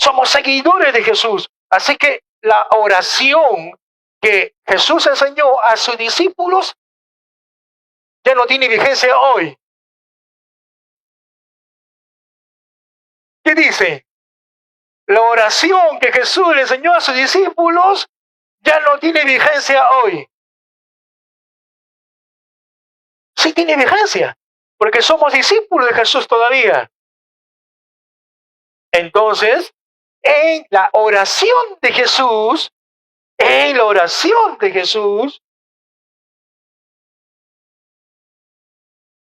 Somos seguidores de Jesús. Así que la oración que Jesús enseñó a sus discípulos ya no tiene vigencia hoy. ¿Qué dice? La oración que Jesús le enseñó a sus discípulos ya no tiene vigencia hoy. Sí tiene vigencia, porque somos discípulos de Jesús todavía. Entonces, en la oración de Jesús,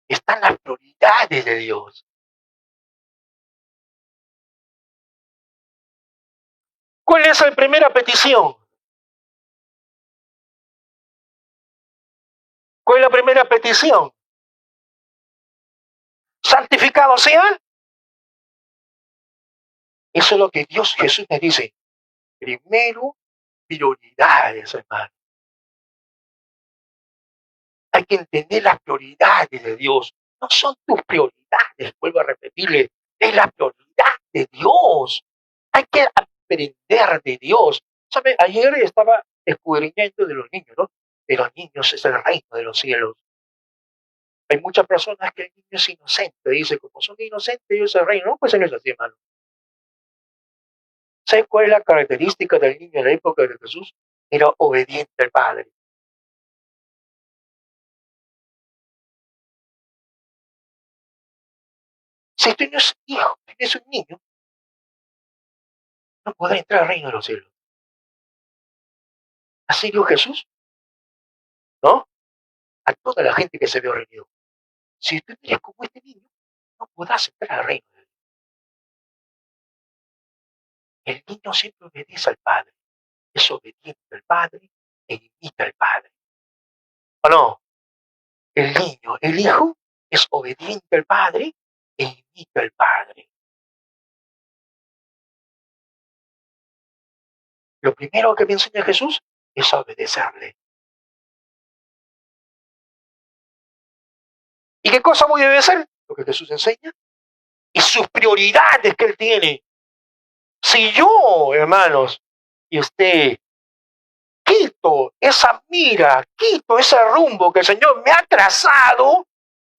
están las prioridades de Dios. ¿Cuál es la primera petición? ¿Cuál es la primera petición? Santificado sea. Eso es lo que Jesús me dice. Primero, prioridades, hermano. Hay que entender las prioridades de Dios. No son tus prioridades, vuelvo a repetirle. Es la prioridad de Dios. Hay que aprender de Dios. ¿Sabe? Ayer estaba escudriñando de los niños, ¿no? De los niños es el reino de los cielos. Hay muchas personas que el niño es inocente. Dice, como son inocentes, ellos es el reino. No, pues no es así, hermano. ¿Sabe cuál es la característica del niño en la época de Jesús? Era obediente al Padre. Si tú no eres hijo, tú eres un niño, no podrás entrar al reino de los cielos. Así dijo Jesús, ¿no? A toda la gente que se vio reunido. Si tú eres como este niño, no podrás entrar al reino de Dios. El niño siempre obedece al Padre. Es obediente al Padre e imita al Padre. ¿O no? El niño, el hijo, es obediente al Padre e imita al Padre. Lo primero que me enseña Jesús es obedecerle. ¿Y qué cosa voy a obedecer? Lo que Jesús enseña y sus prioridades que Él tiene. Si yo, hermanos, y usted, quito esa mira, quito ese rumbo que el Señor me ha trazado,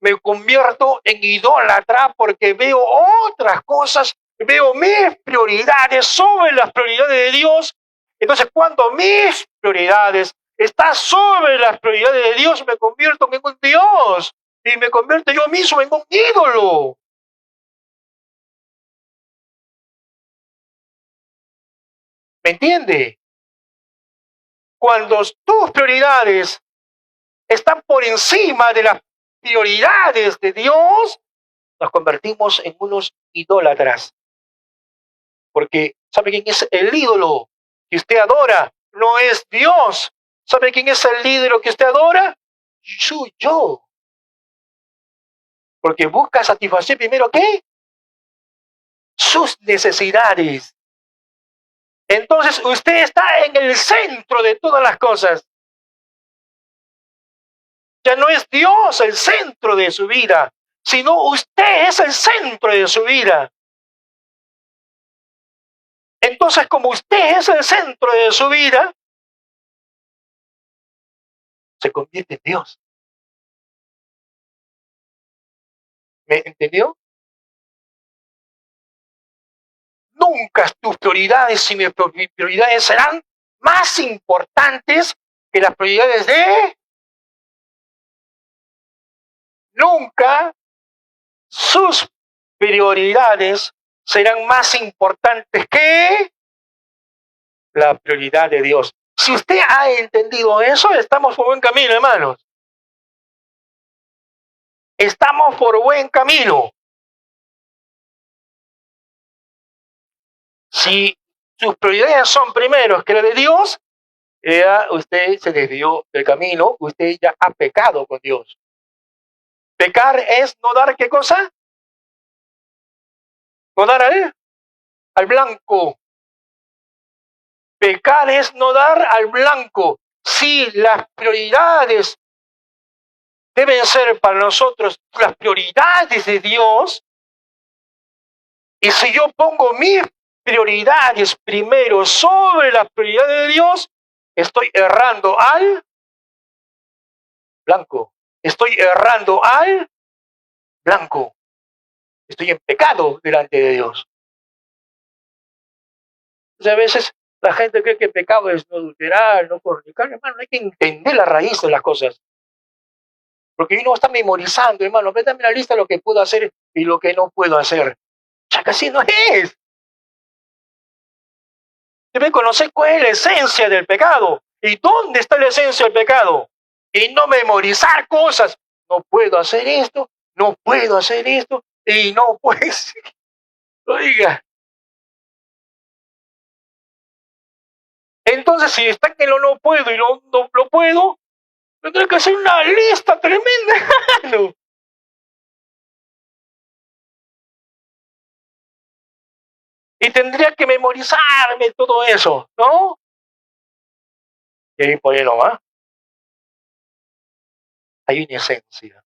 me convierto en idólatra porque veo otras cosas, veo mis prioridades sobre las prioridades de Dios. Entonces, cuando mis prioridades están sobre las prioridades de Dios, me convierto en un Dios y me convierto yo mismo en un ídolo. ¿Me entiende? Cuando tus prioridades están por encima de las prioridades de Dios, nos convertimos en unos idólatras. Porque, ¿sabe quién es el ídolo que usted adora? No es Dios. ¿Sabe quién es el ídolo que usted adora? Soy yo. Porque busca satisfacer primero, ¿qué? Sus necesidades. Entonces usted está en el centro de todas las cosas. Ya no es Dios el centro de su vida, sino usted es el centro de su vida. Entonces, como usted es el centro de su vida, se convierte en Dios. ¿Me entendió? Nunca tus prioridades y mis prioridades serán más importantes que las prioridades de... Nunca sus prioridades serán más importantes que la prioridad de Dios. Si usted ha entendido eso, estamos por buen camino, hermanos. Estamos por buen camino. Si sus prioridades son primeros que la de Dios, ya usted se desvió del camino, usted ya ha pecado con Dios. Pecar es no dar, ¿qué cosa? No dar al blanco. Pecar es no dar al blanco. Si las prioridades deben ser para nosotros las prioridades de Dios, y si yo pongo mis prioridades primero sobre las prioridades de Dios, estoy errando al blanco. Estoy errando al blanco. Estoy en pecado delante de Dios. Entonces, a veces la gente cree que el pecado es no adulterar, no fornicar. Hermano, hay que entender la raíz de las cosas. Porque uno está memorizando, hermano. Dame la lista de lo que puedo hacer y lo que no puedo hacer. Ya casi no es. Debe conocer cuál es la esencia del pecado y dónde está la esencia del pecado. Y no memorizar cosas. No puedo hacer esto, no puedo hacer esto y no puedes. Oiga. Entonces, si está que lo no puedo y no lo puedo, tendré que hacer una lista tremenda, hermano. Y tendría que memorizarme todo eso, ¿no? Y ahí por ahí nomás. Hay una esencia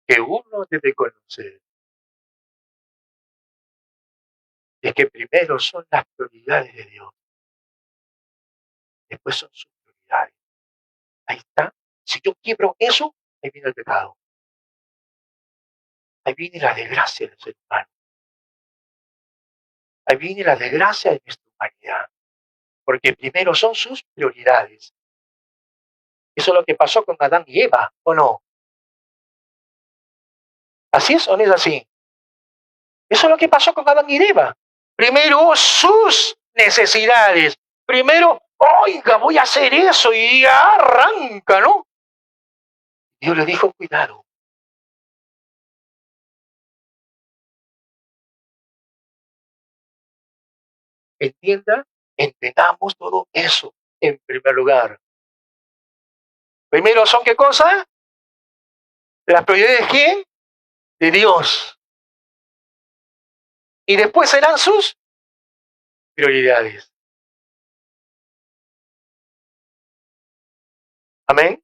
que uno debe conocer. Es que primero son las prioridades de Dios. Después son sus prioridades. Ahí está. Si yo quiebro eso, ahí viene el pecado. Ahí viene la desgracia del ser humano. Ahí viene la desgracia de nuestra humanidad. Porque primero son sus prioridades. Eso es lo que pasó con Adán y Eva, ¿o no? ¿Así es o no es así? Eso es lo que pasó con Adán y Eva. Primero sus necesidades. Primero, oiga, voy a hacer eso y arranca, ¿no? Dios le dijo, cuidado. Entendamos todo eso en primer lugar. Primero son, ¿qué cosa? Las prioridades de quién? De Dios. Y después serán sus prioridades. Amén.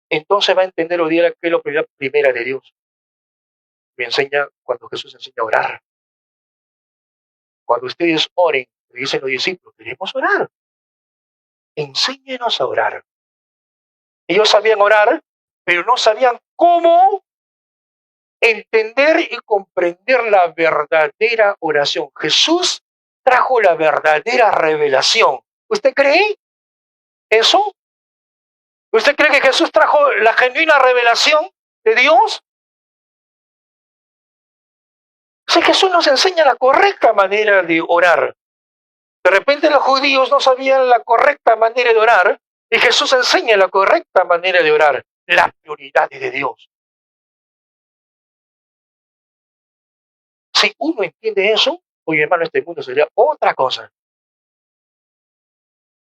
Entonces va a entender hoy día que es la prioridad primera de Dios. Me enseña cuando Jesús enseña a orar. Cuando ustedes oren, le dicen los discípulos, queremos orar. Enséñenos a orar. Ellos sabían orar, pero no sabían cómo entender y comprender la verdadera oración. Jesús trajo la verdadera revelación. ¿Usted cree eso? ¿Usted cree que Jesús trajo la genuina revelación de Dios? Si Jesús nos enseña la correcta manera de orar. De repente los judíos no sabían la correcta manera de orar y Jesús enseña la correcta manera de orar, las prioridades de Dios. Si uno entiende eso, oye hermano, este mundo sería otra cosa.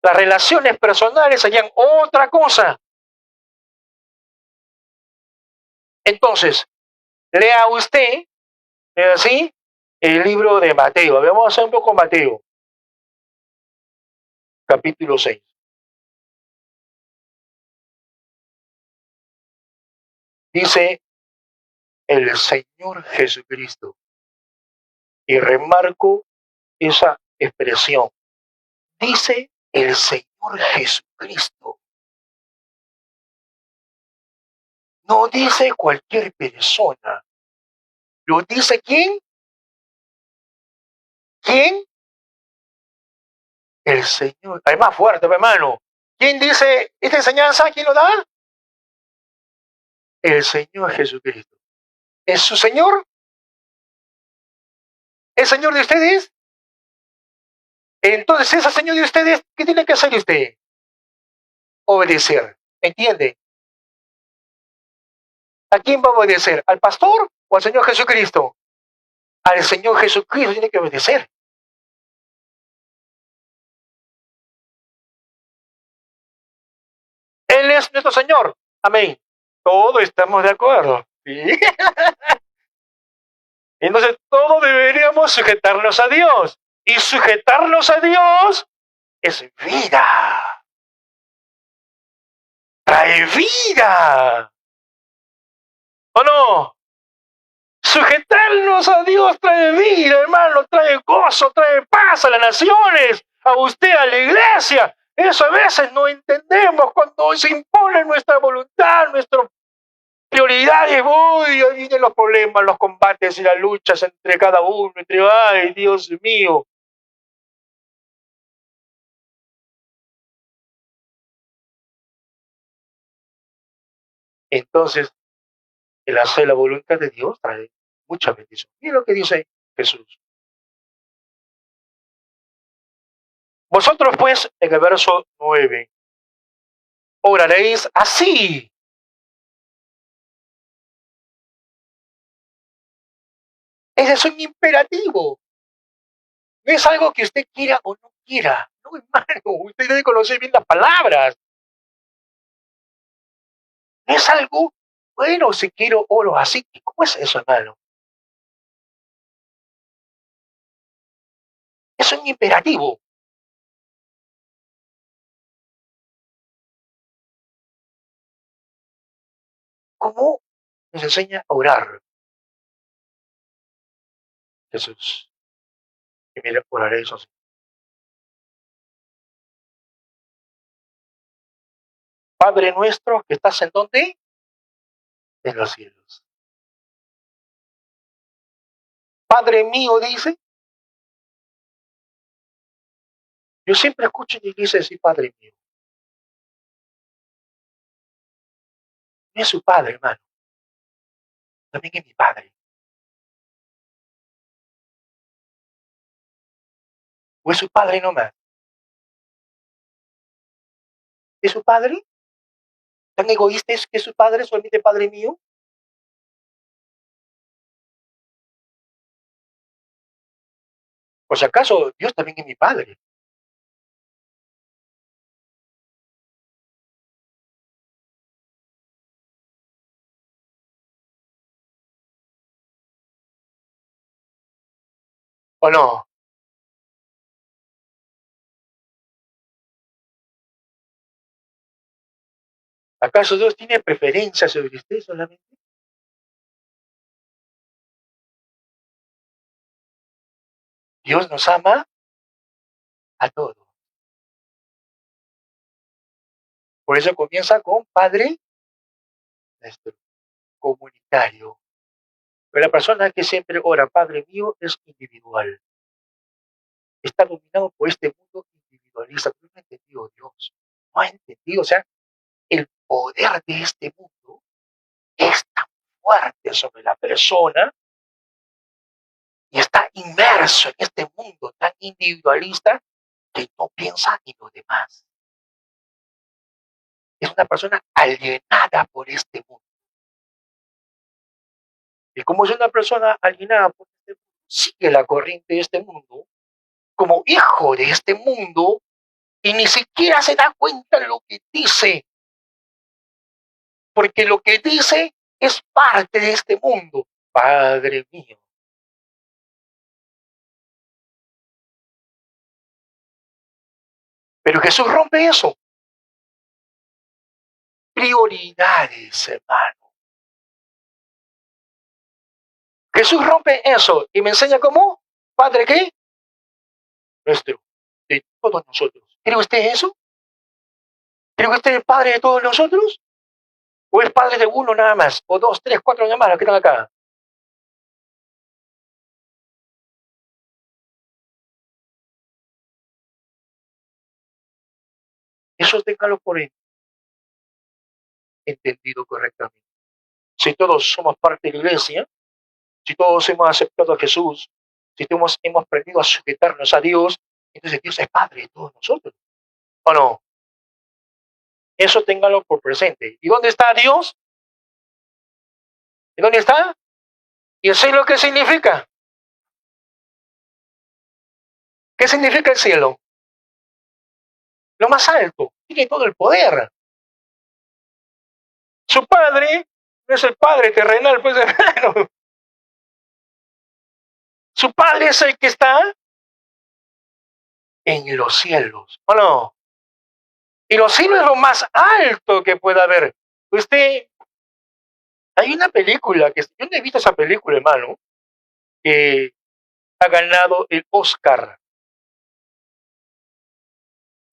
Las relaciones personales serían otra cosa. Entonces, lea usted, así, el libro de Mateo. Vamos a hacer un poco Mateo, capítulo 6. Dice el Señor Jesucristo. Y remarco esa expresión. Dice el Señor Jesucristo. No dice cualquier persona. ¿Lo dice quién? ¿Quién? El Señor. Es más fuerte, hermano. ¿Quién dice esta enseñanza? ¿Quién lo da? El Señor Jesucristo. ¿Es su Señor? ¿Es Señor de ustedes? Entonces, ese Señor de ustedes, ¿qué tiene que hacer usted? Obedecer. ¿Entiende? ¿A quién va a obedecer? ¿Al pastor o al Señor Jesucristo? Al Señor Jesucristo tiene que obedecer. Él es nuestro Señor. Amén. Todos estamos de acuerdo. ¿Sí? Entonces, todos deberíamos sujetarnos a Dios. Y sujetarnos a Dios es vida. Trae vida. ¿O no? Sujetarnos a Dios trae vida, hermano, trae gozo. gozo, trae paz a las naciones, a usted, a la iglesia. Eso a veces no entendemos cuando se impone nuestra voluntad, nuestras prioridades. Uy, ahí vienen los problemas, los combates y las luchas entre cada uno, ay, Dios mío. Entonces, el hacer la voluntad de Dios trae mucha bendición. Mira lo que dice Jesús. Vosotros pues, en el verso 9, oraréis así. Ese es un imperativo. No es algo que usted quiera o no quiera. No, hermano, usted debe conocer bien las palabras. No es algo, bueno, si quiero oro así. ¿Cómo es eso, hermano? Es un imperativo. ¿Cómo nos enseña a orar Jesús? Y mira, oraréis así. Padre nuestro que estás en donde? En los cielos. Padre mío, dice. Yo siempre escucho en la iglesia decir Padre mío. No es su padre, hermano. También es mi padre. ¿O es su padre nomás? ¿Es su padre? ¿Tan egoísta es que es su padre, solamente Padre mío? ¿O si acaso Dios también es mi padre? ¿O no? ¿Acaso Dios tiene preferencia sobre usted solamente? Dios nos ama a todos. Por eso comienza con Padre nuestro, comunitario. Pero la persona que siempre ora Padre mío es individual. Está dominado por este mundo individualista. No ha entendido Dios. No ha entendido. O sea, el poder de este mundo es tan fuerte sobre la persona y está inmerso en este mundo tan individualista que no piensa en los demás. Es una persona alienada por este mundo. Y como es una persona alienada por este mundo, sigue la corriente de este mundo, como hijo de este mundo, y ni siquiera se da cuenta de lo que dice, porque lo que dice es parte de este mundo. Padre mío. Pero Jesús rompe eso. Prioridades, hermano. Jesús rompe eso y me enseña cómo, Padre, ¿qué? Nuestro, de todos nosotros. ¿Cree usted eso? ¿Cree que usted es Padre de todos nosotros? ¿O es Padre de uno nada más? ¿O dos, tres, cuatro nada más los que están acá? Eso téngalo por entendido correctamente. Si todos somos parte de la iglesia, si todos hemos aceptado a Jesús, si todos hemos aprendido a sujetarnos a Dios, entonces Dios es Padre de todos nosotros. ¿O no? Eso téngalo por presente. ¿Y dónde está Dios? ¿Y dónde está? ¿Y el cielo qué significa? ¿Qué significa el cielo? Lo más alto. Tiene todo el poder. Su padre no es el padre terrenal, pues hermano. Su padre es el que está en los cielos. ¿O no? Y los cielos es lo más alto que pueda haber. Usted, hay una película que yo no he visto esa película, hermano, que ha ganado el Oscar,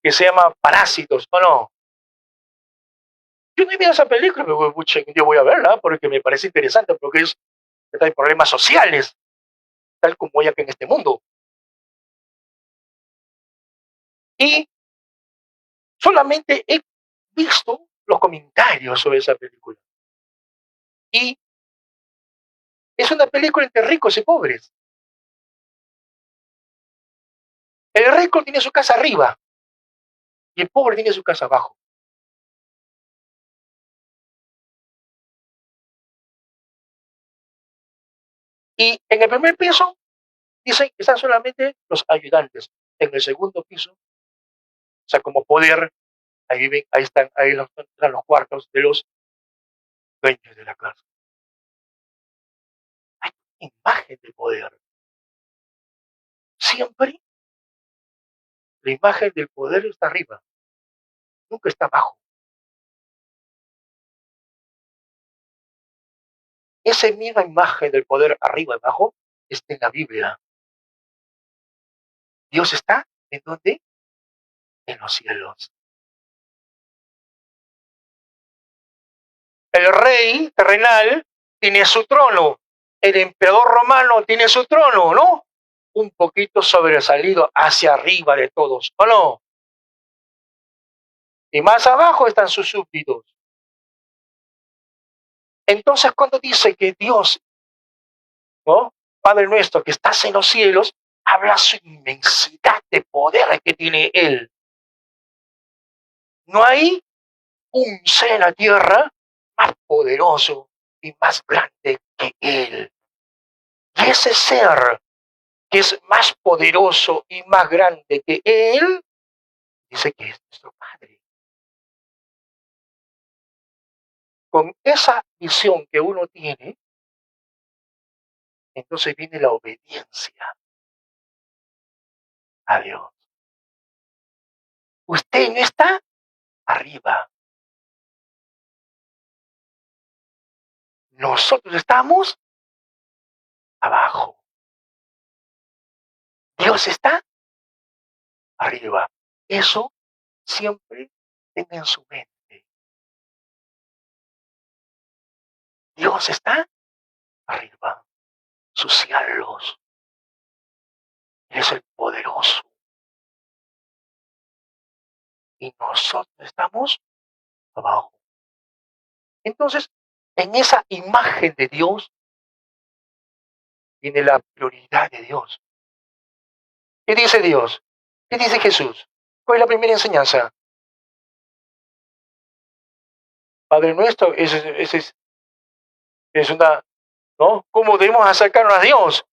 que se llama Parásitos, ¿o no? Yo no he visto esa película, pero pucha, un día voy a verla porque me parece interesante, porque hay problemas sociales, tal como hay aquí en este mundo. Y solamente he visto los comentarios sobre esa película. Y es una película entre ricos y pobres. El rico tiene su casa arriba y el pobre tiene su casa abajo. Y en el primer piso dicen que están solamente los ayudantes. En el segundo piso, o sea, como poder, ahí viven, están los cuartos de los dueños de la casa. Hay una imagen de poder. Siempre la imagen del poder está arriba, nunca está abajo. Esa misma imagen del poder arriba y abajo está en la Biblia. Dios está en donde, en los cielos. El rey terrenal tiene su trono. El emperador romano tiene su trono, ¿no? Un poquito sobresalido hacia arriba de todos, ¿o no? Y más abajo están sus súbditos. Entonces, cuando dice que Dios, ¿no? Padre nuestro que estás en los cielos, habla su inmensidad de poder que tiene Él. No hay un ser en la tierra más poderoso y más grande que Él. Y ese ser que es más poderoso y más grande que Él, dice que es nuestro Padre. Con esa visión que uno tiene, entonces viene la obediencia a Dios. Usted no está arriba. Nosotros estamos abajo. Dios está arriba. Eso siempre tenga en su mente. Dios está arriba. Sus cielos. Él es el poderoso. Y nosotros estamos abajo. Entonces, en esa imagen de Dios viene la prioridad de Dios. ¿Qué dice Dios? ¿Qué dice Jesús? ¿Cuál es la primera enseñanza? Padre nuestro, es una, ¿no? ¿Cómo debemos acercarnos a Dios?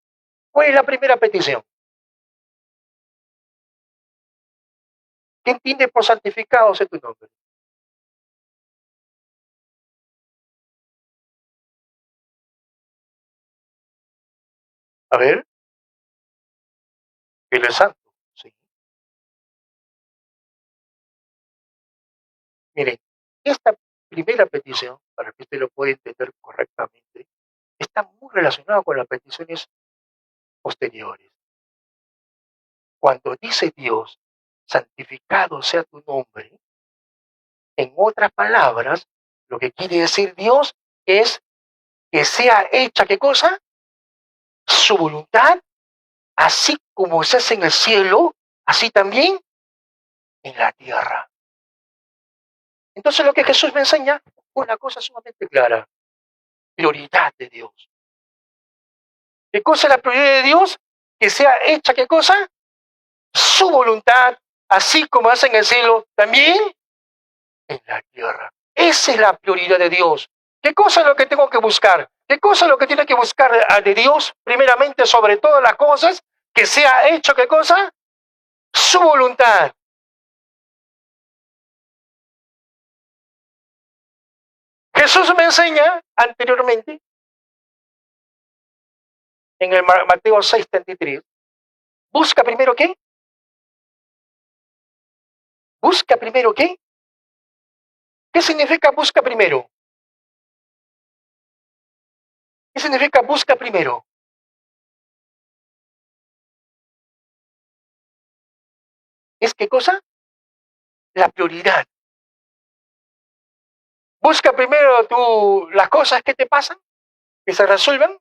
¿Cuál es la primera petición? ¿Qué entiende por santificado sea tu nombre? A ver, Él es santo. Sí. Miren, esta primera petición, para que usted lo pueda entender correctamente, está muy relacionada con las peticiones posteriores. Cuando dice Dios, santificado sea tu nombre, en otras palabras, lo que quiere decir Dios es que sea hecha, ¿qué cosa? Su voluntad, así como se hace en el cielo, así también en la tierra. Entonces lo que Jesús me enseña, una cosa sumamente clara, prioridad de Dios. ¿Qué cosa es la prioridad de Dios? Que sea hecha, ¿qué cosa? Su voluntad, así como hace en el cielo, también en la tierra. Esa es la prioridad de Dios. ¿Qué cosa es lo que tengo que buscar? ¿Qué cosa es lo que tiene que buscar de Dios? Primeramente, sobre todas las cosas, que sea hecho, ¿qué cosa? Su voluntad. Jesús me enseña anteriormente, en el Mateo 6:33, busca primero qué? Busca primero qué? ¿Qué significa busca primero? ¿Qué significa busca primero? es ¿qué cosa? La prioridad. Busca primero tú las cosas que te pasan, que se resuelvan.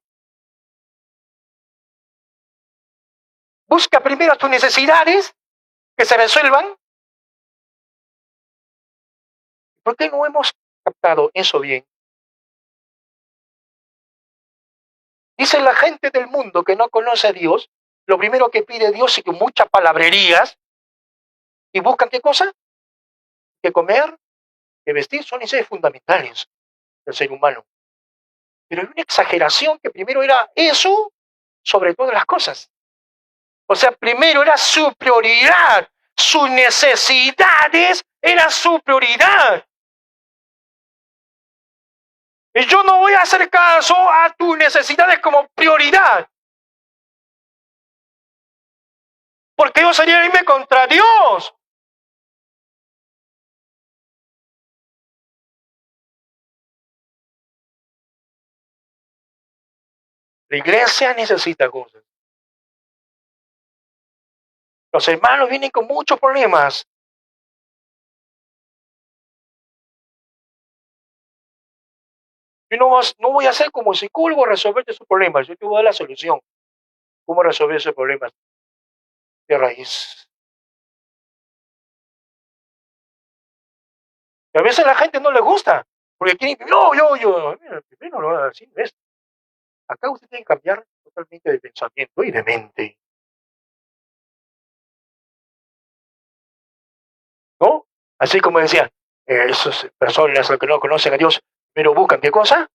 Busca primero tus necesidades, que se resuelvan. ¿Por qué no hemos captado eso bien? Dice la gente del mundo que no conoce a Dios, lo primero que pide Dios es que muchas palabrerías y buscan ¿qué cosa? Que comer, que vestir, son necesidades fundamentales del ser humano. Pero hay una exageración que primero era eso sobre todas las cosas. O sea, primero era su prioridad, sus necesidades era su prioridad. Y yo no voy a hacer caso a tus necesidades como prioridad. Porque yo sería irme contra Dios. La iglesia necesita cosas. Los hermanos vienen con muchos problemas. Yo no voy a ser como psicólogo a resolverte sus problemas. Yo te voy a dar la solución. ¿Cómo resolver esos problemas de raíz? Y a veces a la gente no le gusta. Porque quieren, no, mira, primero lo voy a decir, ¿ves? Acá usted tiene que cambiar totalmente de pensamiento y de mente. ¿No? Así como decía, esas personas que no conocen a Dios, pero buscan ¿qué cosa?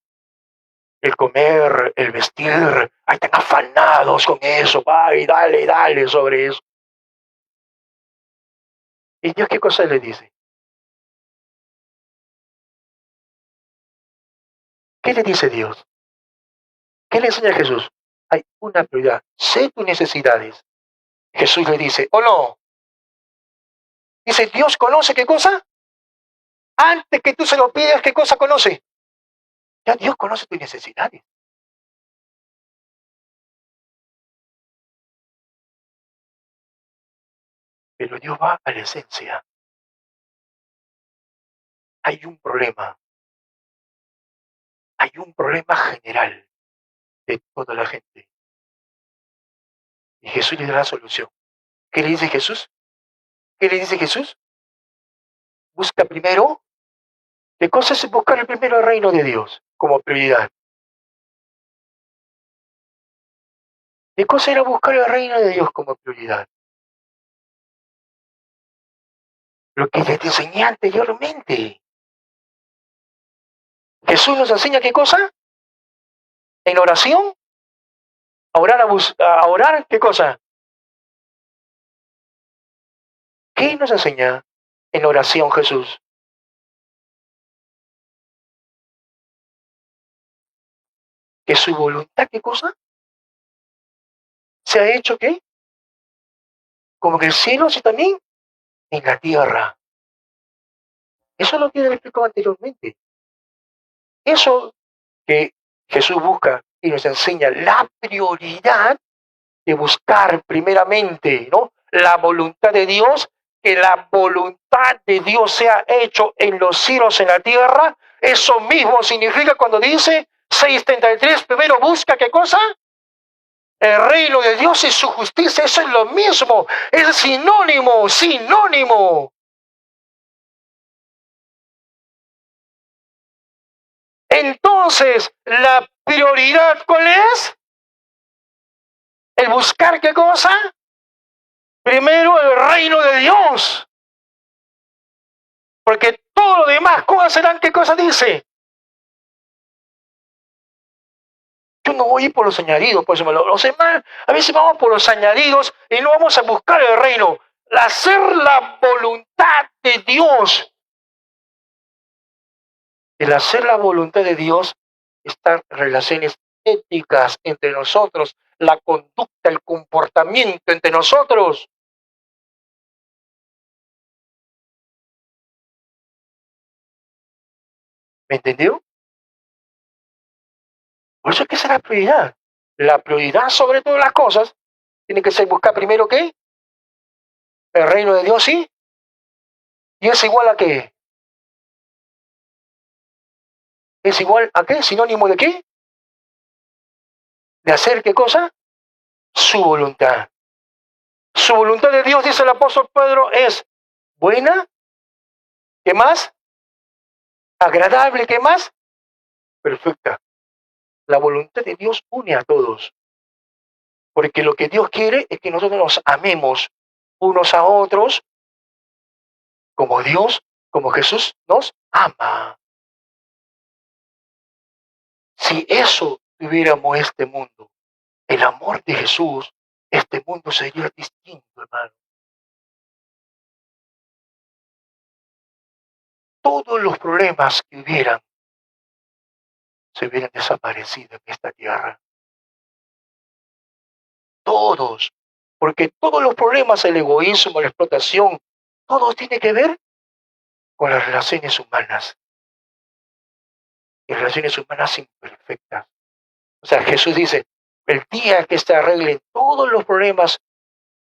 El comer, el vestir, ahí están afanados con eso, va y dale sobre eso. ¿Y Dios qué cosa le dice? ¿Qué le dice Dios? ¿Qué le enseña Jesús? Hay una prioridad, sé tus necesidades. Jesús le dice, ¿o no? Dice, Dios conoce qué cosa. Antes que tú se lo pidas, ¿qué cosa conoce? Ya Dios conoce tus necesidades. Pero Dios va a la esencia. Hay un problema. Hay un problema general de toda la gente. Y Jesús le da la solución. ¿Qué le dice Jesús? ¿Qué le dice Jesús? Busca primero. ¿Qué cosa es buscar el primero el reino de Dios como prioridad? ¿Qué cosa era buscar el reino de Dios como prioridad? Lo que ya te enseñé anteriormente. Jesús nos enseña qué cosa? En oración, a orar, ¿qué cosa? ¿Qué nos enseña en oración Jesús? Que su voluntad, ¿qué cosa? Se ha hecho, ¿qué? Como en el cielo, así también en la tierra. Eso es lo que él explicó anteriormente. Eso que Jesús busca y nos enseña la prioridad de buscar primeramente, ¿no? La voluntad de Dios, que la voluntad de Dios sea hecho en los cielos, en la tierra. Eso mismo significa cuando dice 6:33, primero busca ¿qué cosa? El reino de Dios y su justicia, eso es lo mismo, es sinónimo, sinónimo. Entonces, ¿la prioridad cuál es? El buscar qué cosa? Primero el reino de Dios. Porque todo lo demás, ¿cómo serán? ¿Qué cosa dice? Yo no voy a ir por los añadidos, por eso los demás, a veces vamos por los añadidos y no vamos a buscar el reino. Hacer la voluntad de Dios. El hacer la voluntad de Dios están relaciones éticas entre nosotros, la conducta, el comportamiento entre nosotros. ¿Me entendió? Por eso es que esa es la prioridad. La prioridad sobre todas las cosas tiene que ser buscar primero ¿qué? El reino de Dios sí. ¿Y es igual a qué? ¿Es igual a qué? ¿Sinónimo de qué? ¿De hacer qué cosa? Su voluntad. Su voluntad de Dios, dice el apóstol Pedro, es buena, ¿qué más? Agradable, ¿qué más? Perfecta. La voluntad de Dios une a todos, porque lo que Dios quiere es que nosotros nos amemos unos a otros como Dios, como Jesús nos ama. Si eso tuviéramos este mundo, el amor de Jesús, este mundo sería distinto, hermano. Todos los problemas que hubieran se hubieran desaparecido en esta tierra. Todos. Porque todos los problemas, el egoísmo, la explotación, todo tiene que ver con las relaciones humanas. Y relaciones humanas imperfectas. O sea, Jesús dice, el día que se arreglen todos los problemas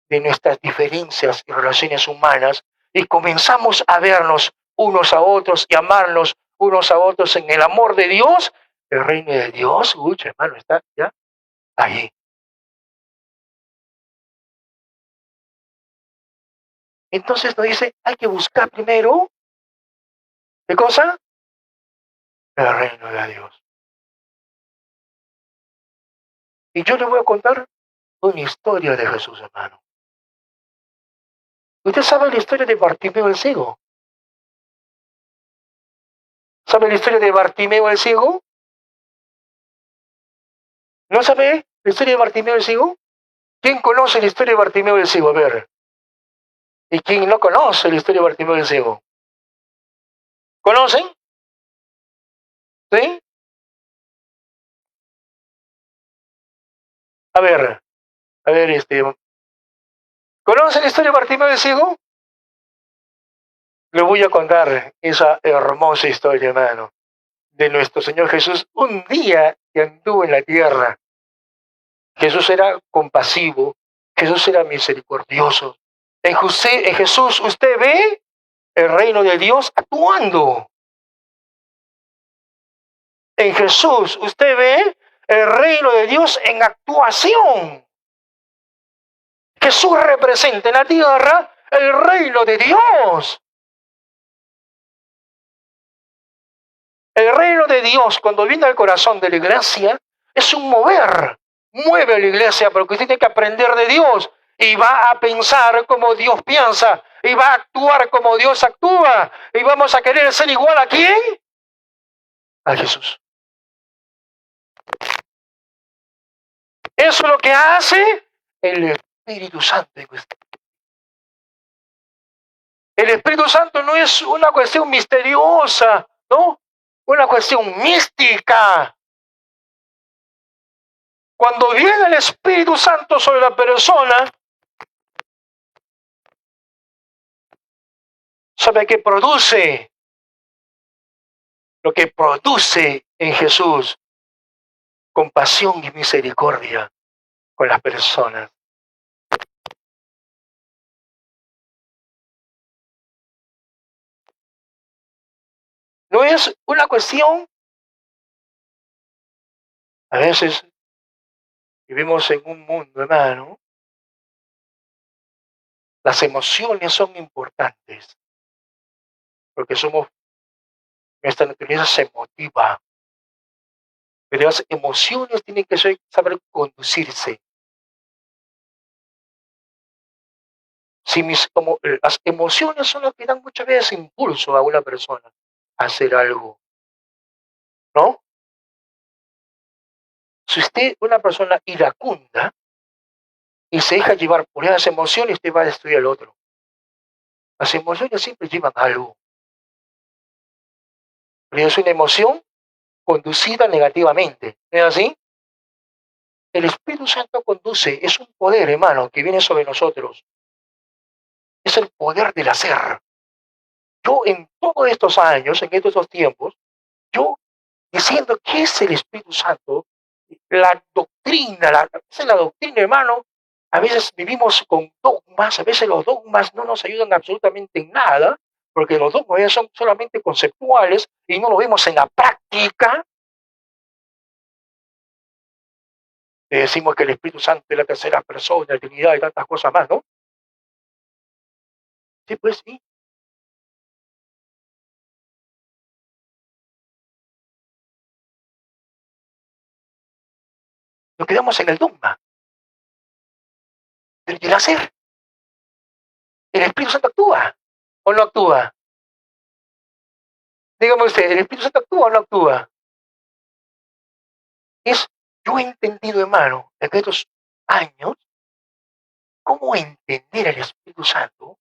de nuestras diferencias y relaciones humanas y comenzamos a vernos unos a otros y amarnos unos a otros en el amor de Dios, el reino de Dios, hermano, está ya ahí. Entonces nos dice, hay que buscar primero, ¿qué cosa? El reino de Dios. Y yo le voy a contar una historia de Jesús, hermano. ¿Usted sabe la historia de Bartimeo el ciego? ¿Sabe la historia de Bartimeo el ciego? ¿No sabe la historia de Bartimeo el ciego? ¿Quién conoce la historia de Bartimeo el ciego? A ver. ¿Y quién no conoce la historia de Bartimeo el ciego? ¿Conocen? ¿Sí? A ver, ¿conocen la historia de Bartimeo el ciego? Le voy a contar esa hermosa historia, hermano, de nuestro Señor Jesús. Un día que anduvo en la tierra, Jesús era compasivo, Jesús era misericordioso. En Jesús usted ve el reino de Dios actuando. En Jesús usted ve el reino de Dios en actuación. Jesús representa en la tierra el reino de Dios. El reino de Dios, cuando viene al corazón de la iglesia, es un mover. Mueve a la iglesia porque usted tiene que aprender de Dios y va a pensar como Dios piensa y va a actuar como Dios actúa y vamos a querer ser igual a ¿quién? A Jesús. Eso es lo que hace el Espíritu Santo en usted. El Espíritu Santo no es una cuestión misteriosa, ¿no? Una cuestión mística. Cuando viene el Espíritu Santo sobre la persona, ¿sabe qué produce? Lo que produce en Jesús, compasión y misericordia con las personas. No es una cuestión, a veces vivimos en un mundo, hermano, las emociones son importantes, porque nuestra naturaleza se motiva, pero las emociones tienen que saber conducirse. Si las emociones son las que dan muchas veces impulso a una persona a hacer algo, ¿no? Si usted es una persona iracunda y se deja llevar por esas emociones, usted va a destruir al otro. Las emociones siempre llevan algo. Pero es una emoción conducida negativamente. ¿No es así? El Espíritu Santo conduce, es un poder, hermano, que viene sobre nosotros. Es el poder del hacer. Yo en todos estos años, en estos dos tiempos, yo diciendo qué es el Espíritu Santo, la doctrina, esa es la doctrina, hermano, A veces vivimos con dogmas, a veces los dogmas no nos ayudan absolutamente en nada, porque los dogmas son solamente conceptuales y no lo vemos en la práctica. Decimos que el Espíritu Santo es la tercera persona, la Trinidad y tantas cosas más, ¿no? Sí, pues sí. Nos quedamos en el dogma del hacer. ¿El Espíritu Santo actúa o no actúa? Dígame usted, ¿el Espíritu Santo actúa o no actúa? Yo he entendido, hermano, en estos años, cómo entender al Espíritu Santo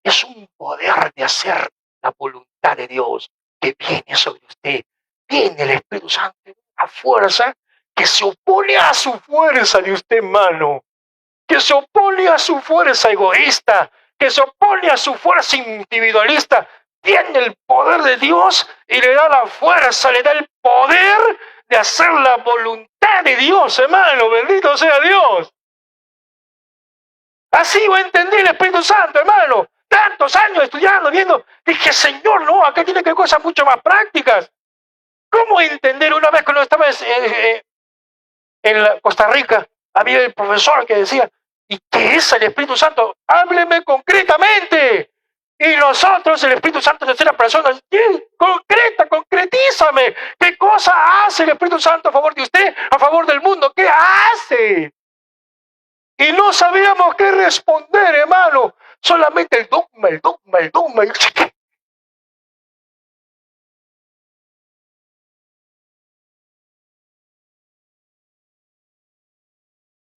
es un poder de hacer la voluntad de Dios que viene sobre usted. Viene el Espíritu Santo, una fuerza que se opone a su fuerza de usted, hermano, que se opone a su fuerza egoísta, que se opone a su fuerza individualista. Tiene el poder de Dios y le da la fuerza, le da el poder de hacer la voluntad de Dios, hermano. Bendito sea Dios. Así lo entendí el Espíritu Santo, hermano. Tantos años estudiando, viendo. Dije, Señor, no, acá tiene que haber cosas mucho más prácticas. ¿Cómo entender? Una vez cuando estaba en Costa Rica, había el profesor que decía, ¿y qué es el Espíritu Santo? Hábleme concretamente. Y nosotros, el Espíritu Santo, tercera persona, concretízame. ¿Qué cosa hace el Espíritu Santo a favor de usted, a favor del mundo? ¿Qué hace? Y no sabíamos qué responder, hermano. Solamente el dogma, el dogma, el dogma.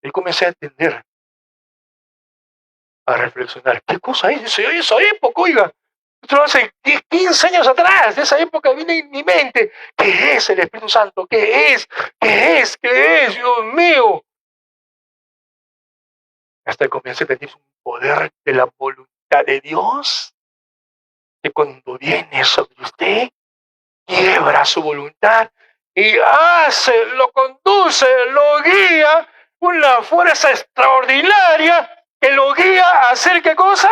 Y comencé a entender, a reflexionar. ¿Qué cosa es esa época, oiga? Esto hace 10, 15 años atrás, de esa época viene en mi mente. ¿Qué es el Espíritu Santo? ¿Qué es? ¿Qué es? ¿Qué es? Dios mío. Hasta que comencé a tener un poder de la voluntad de Dios, que cuando viene sobre usted, quiebra su voluntad y hace, lo conduce, lo guía, una fuerza extraordinaria que lo guía a hacer ¿qué cosa?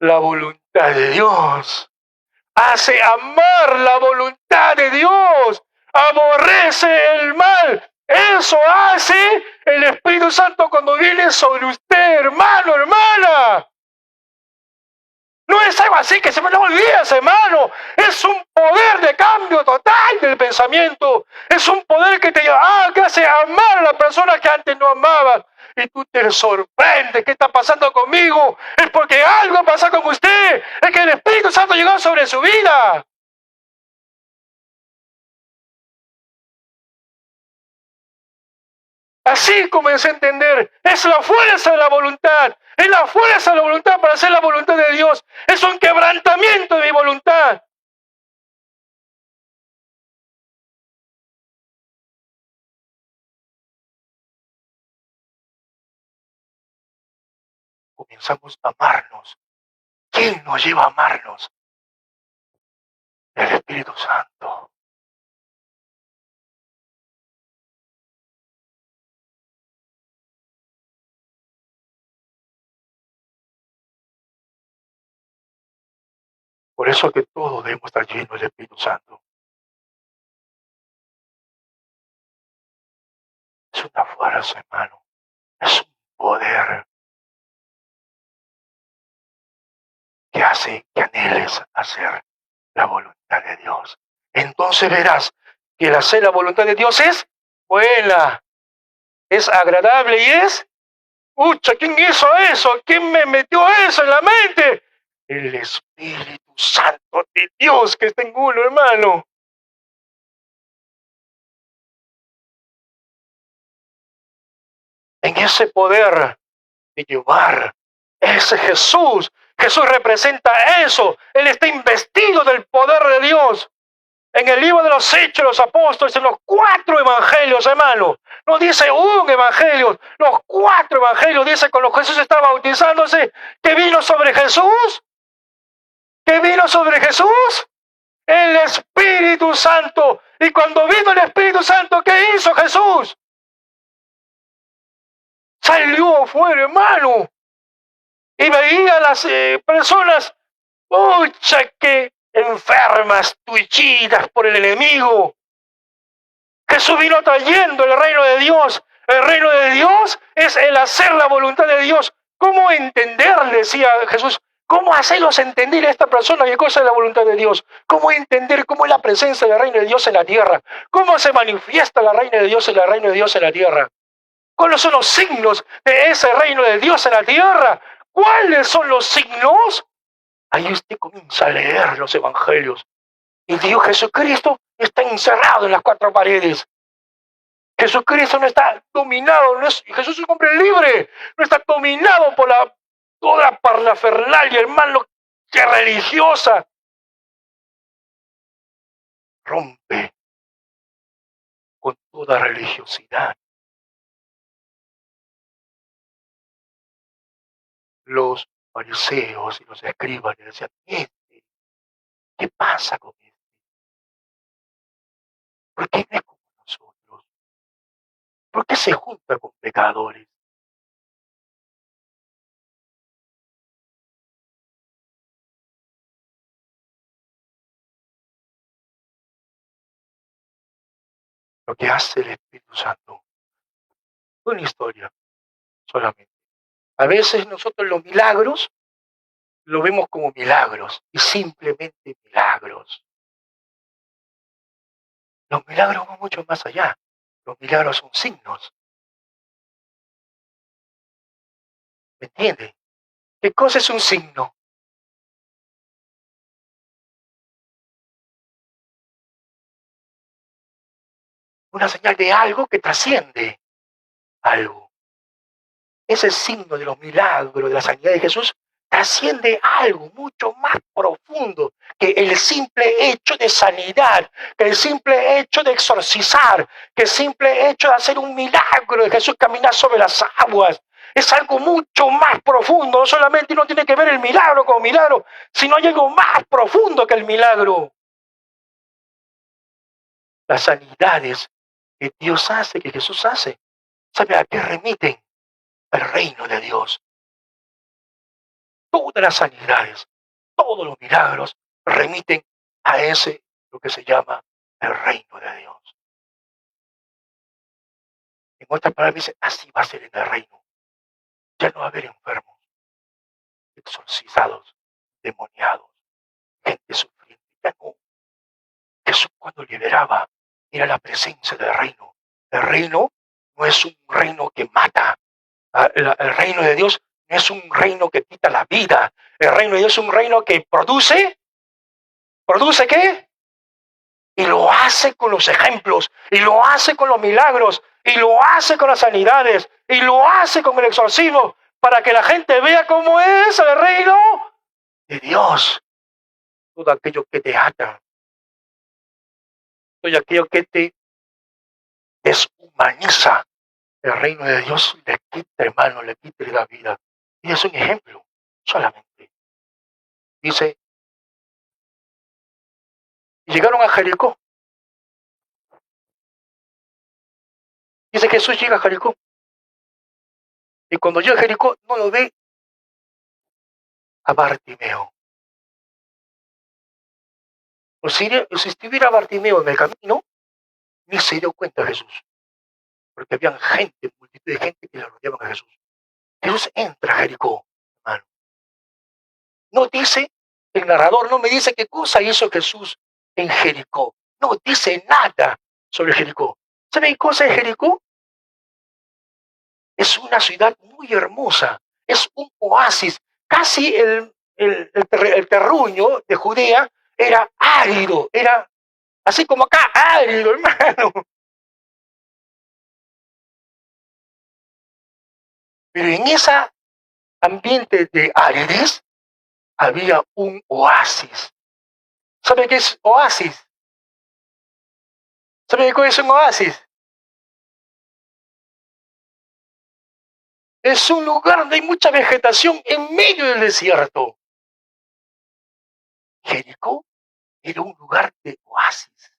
La voluntad de Dios. Hace amar la voluntad de Dios. Aborrece el mal. Eso hace el Espíritu Santo cuando viene sobre usted, hermano, hermana. No es algo así que se me lo olvides, hermano. Es un poder de cambio total del pensamiento. Es un poder que te que hace amar a la persona que antes no amabas. Y tú te sorprendes. ¿Qué está pasando conmigo? Es porque algo pasa con usted. Es que el Espíritu Santo llegó sobre su vida. Así comencé a entender. Es la fuerza de la voluntad. Es la fuerza de la voluntad para hacer la voluntad de Dios. Es un quebrantamiento de mi voluntad. Comenzamos a amarnos. ¿Quién nos lleva a amarnos? El Espíritu Santo. Por eso que todos debemos estar llenos del Espíritu Santo. Es una fuerza, hermano. Es un poder que hace que anheles hacer la voluntad de Dios. Entonces verás que el hacer la voluntad de Dios es buena, es agradable y es... ¡Ucha! ¿Quién hizo eso? ¿Quién me metió eso en la mente? El Espíritu Santo de Dios que está en uno, hermano. En ese poder de llevar ese Jesús. Jesús representa eso. Él está investido del poder de Dios. En el libro de los Hechos de los Apóstoles, en los 4 evangelios, hermano, no dice un evangelio, los 4 evangelios dice cuando Jesús estaba bautizándose, que vino sobre Jesús, que vino sobre Jesús el Espíritu Santo. Y cuando vino el Espíritu Santo, ¿qué hizo Jesús? Salió afuera, hermano, y veía a las personas, pucha, que enfermas, tullidas por el enemigo. Jesús vino trayendo el reino de Dios. El reino de Dios es el hacer la voluntad de Dios. ¿Cómo entender? Decía Jesús. ¿Cómo hacerlos entender a esta persona qué cosa es la voluntad de Dios? ¿Cómo entender cómo es la presencia del reino de Dios en la tierra? ¿Cómo se manifiesta la reina de Dios y el reino de Dios en la tierra? ¿Cuáles son los signos de ese reino de Dios en la tierra? ¿Cuáles son los signos? Ahí usted comienza a leer los evangelios. Y Dios Jesucristo está encerrado en las cuatro paredes. Jesucristo no está dominado, Jesús es un hombre libre, no está dominado por toda la parafernalia, hermano, que religiosa. Rompe con toda religiosidad. Los fariseos y los escribas le decían, ¿qué pasa con él? ¿Por qué no es como nosotros? ¿Por qué se junta con pecadores? Lo que hace el Espíritu Santo. Una historia solamente. A veces nosotros los milagros lo vemos como milagros y simplemente milagros. Los milagros van mucho más allá. Los milagros son signos. ¿Me entiende? ¿Qué cosa es un signo? Una señal de algo que trasciende algo. Ese signo de los milagros, de la sanidad de Jesús, trasciende algo mucho más profundo que el simple hecho de sanidad, que el simple hecho de exorcizar, que el simple hecho de hacer un milagro de Jesús caminar sobre las aguas. Es algo mucho más profundo. No solamente uno tiene que ver el milagro como milagro, sino hay algo más profundo que el milagro. Las sanidades que Dios hace, que Jesús hace, ¿sabe a qué remiten? Al reino de Dios. Todas las sanidades, todos los milagros remiten a ese, lo que se llama el reino de Dios. En otras palabras, dice, así va a ser en el reino. Ya no va a haber enfermos, exorcizados, demoniados, gente sufriente. Ya no. Jesús cuando liberaba era la presencia del reino. El reino no es un reino que mata. El reino de Dios no es un reino que quita la vida. El reino de Dios es un reino que produce. ¿Produce qué? Y lo hace con los ejemplos, y lo hace con los milagros, y lo hace con las sanidades, y lo hace con el exorcismo, para que la gente vea cómo es el reino de Dios. Todo aquello que te ata, todo aquello que te deshumaniza, el reino de Dios le quita, hermano, le quita la vida. Y es un ejemplo, solamente. Dice, y llegaron a Jericó. Dice que Jesús llega a Jericó. Y cuando llega a Jericó, no lo ve a Bartimeo. O si estuviera Bartimeo en el camino, ni se dio cuenta Jesús. Porque había gente, multitud de gente que le rodeaban a Jesús. Jesús entra a Jericó, hermano. No dice, el narrador no me dice qué cosa hizo Jesús en Jericó. No dice nada sobre Jericó. ¿Sabe qué cosa es Jericó? Es una ciudad muy hermosa. Es un oasis. Casi el terruño de Judea era árido. Era así como acá, árido, hermano. Pero en ese ambiente de aridez había un oasis. ¿Sabe qué es oasis? ¿Sabe qué es un oasis? Es un lugar donde hay mucha vegetación en medio del desierto. Jericó era un lugar de oasis.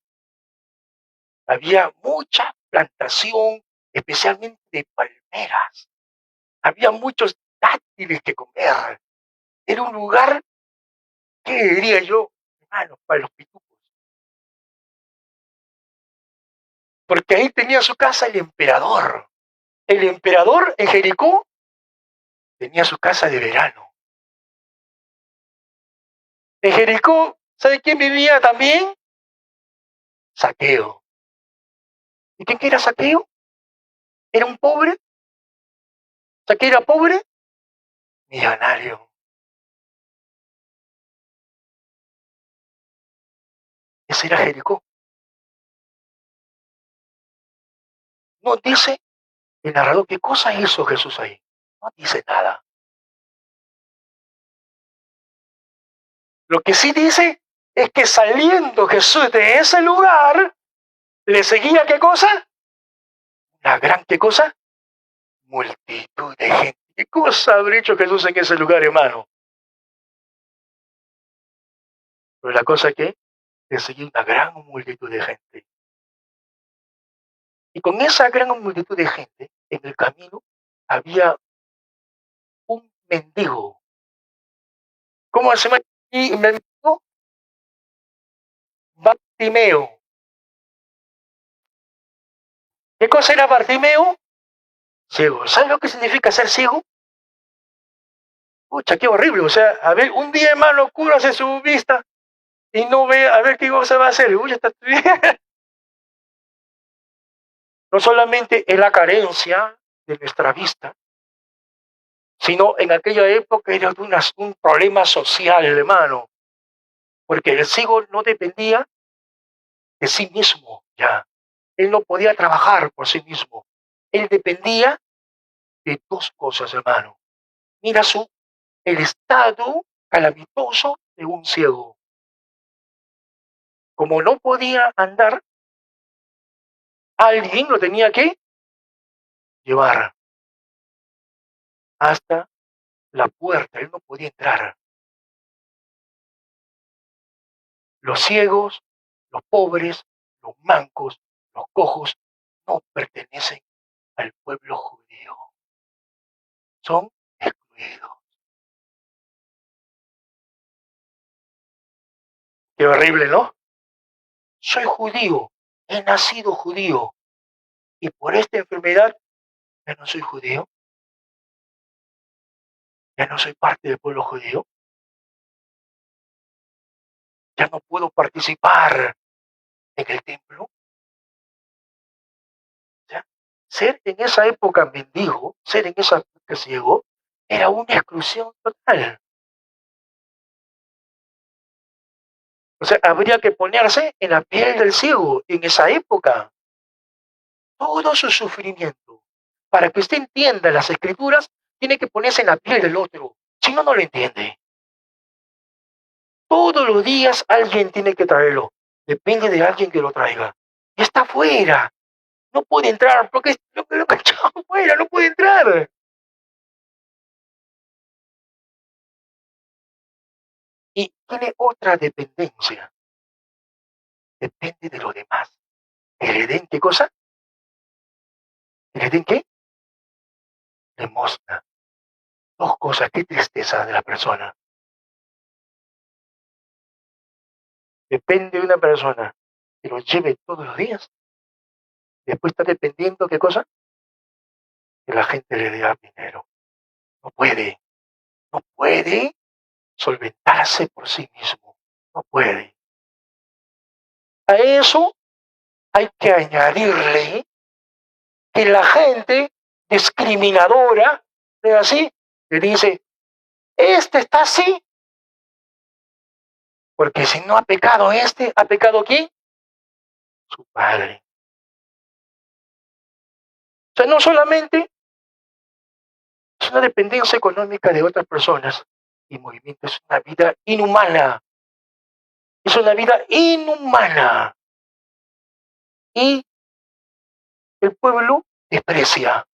Había mucha plantación, especialmente de palmeras. había muchos dátiles que comer. Era un lugar, ¿qué diría yo, hermano, para los pitucos? Porque ahí tenía su casa el emperador. El emperador en Jericó tenía su casa de verano. En Jericó, ¿sabe quién vivía también? Saqueo. ¿Y quién era Saqueo? ¿Era un pobre? ¿Saqueo era pobre? Millonario. Ese era Jericó. No dice el narrador qué cosa hizo Jesús ahí. No dice nada. Lo que sí dice es que saliendo Jesús de ese lugar, le seguía ¿qué cosa? La gran ¿qué cosa? Multitud de gente. ¿Qué cosa habrá hecho Jesús en ese lugar, hermano? Pero la cosa es que le seguía una gran multitud de gente. Y con esa gran multitud de gente, en el camino había un mendigo. ¿Cómo se llama? Y mendigo Bartimeo. ¿Qué cosa era Bartimeo? Ciego. ¿Sabes lo que significa ser ciego? Pucha, qué horrible. O sea, a ver, un día, hermano, cúrase su vista y no ve, a ver qué cosa va a hacer. Uy, está bien. No solamente es la carencia de nuestra vista, sino en aquella época era un problema social, hermano, porque el ciego no dependía de sí mismo ya. Él no podía trabajar por sí mismo. Él dependía de dos cosas, hermano. Mira el estado calamitoso de un ciego. Como no podía andar, alguien lo tenía que llevar hasta la puerta. Él no podía entrar. Los ciegos, los pobres, los mancos, los cojos, no pertenecen al pueblo judío. Son excluidos. Qué horrible, ¿no? Soy judío, he nacido judío, y por esta enfermedad ya no soy judío, ya no soy parte del pueblo judío, ya no puedo participar en el templo. ¿Ya? Ser en esa época mendigo, ser en esa época ciego, era una exclusión total. O sea, habría que ponerse en la piel del ciego en esa época. Todo su sufrimiento. Para que usted entienda las escrituras, tiene que ponerse en la piel del otro. Si no, no lo entiende. Todos los días alguien tiene que traerlo. Depende de alguien que lo traiga. Y está afuera. No puede entrar porque lo que está afuera, no puede entrar. Y tiene otra dependencia. Depende de lo demás. ¿Que le den qué cosa? ¿Que le den qué? Limosna. Dos cosas, qué tristeza de la persona. Depende de una persona que lo lleve todos los días. Después está dependiendo, ¿qué cosa? Que la gente le dé dinero. No puede, no puede solventarse por sí mismo. No puede. A eso hay que añadirle que la gente discriminadora, ¿es así? Le dice, este está así, porque si no ha pecado este, ¿ha pecado quién? Su padre. O sea, no solamente es una dependencia económica de otras personas y movimiento, es una vida inhumana. Es una vida inhumana. Y el pueblo desprecia,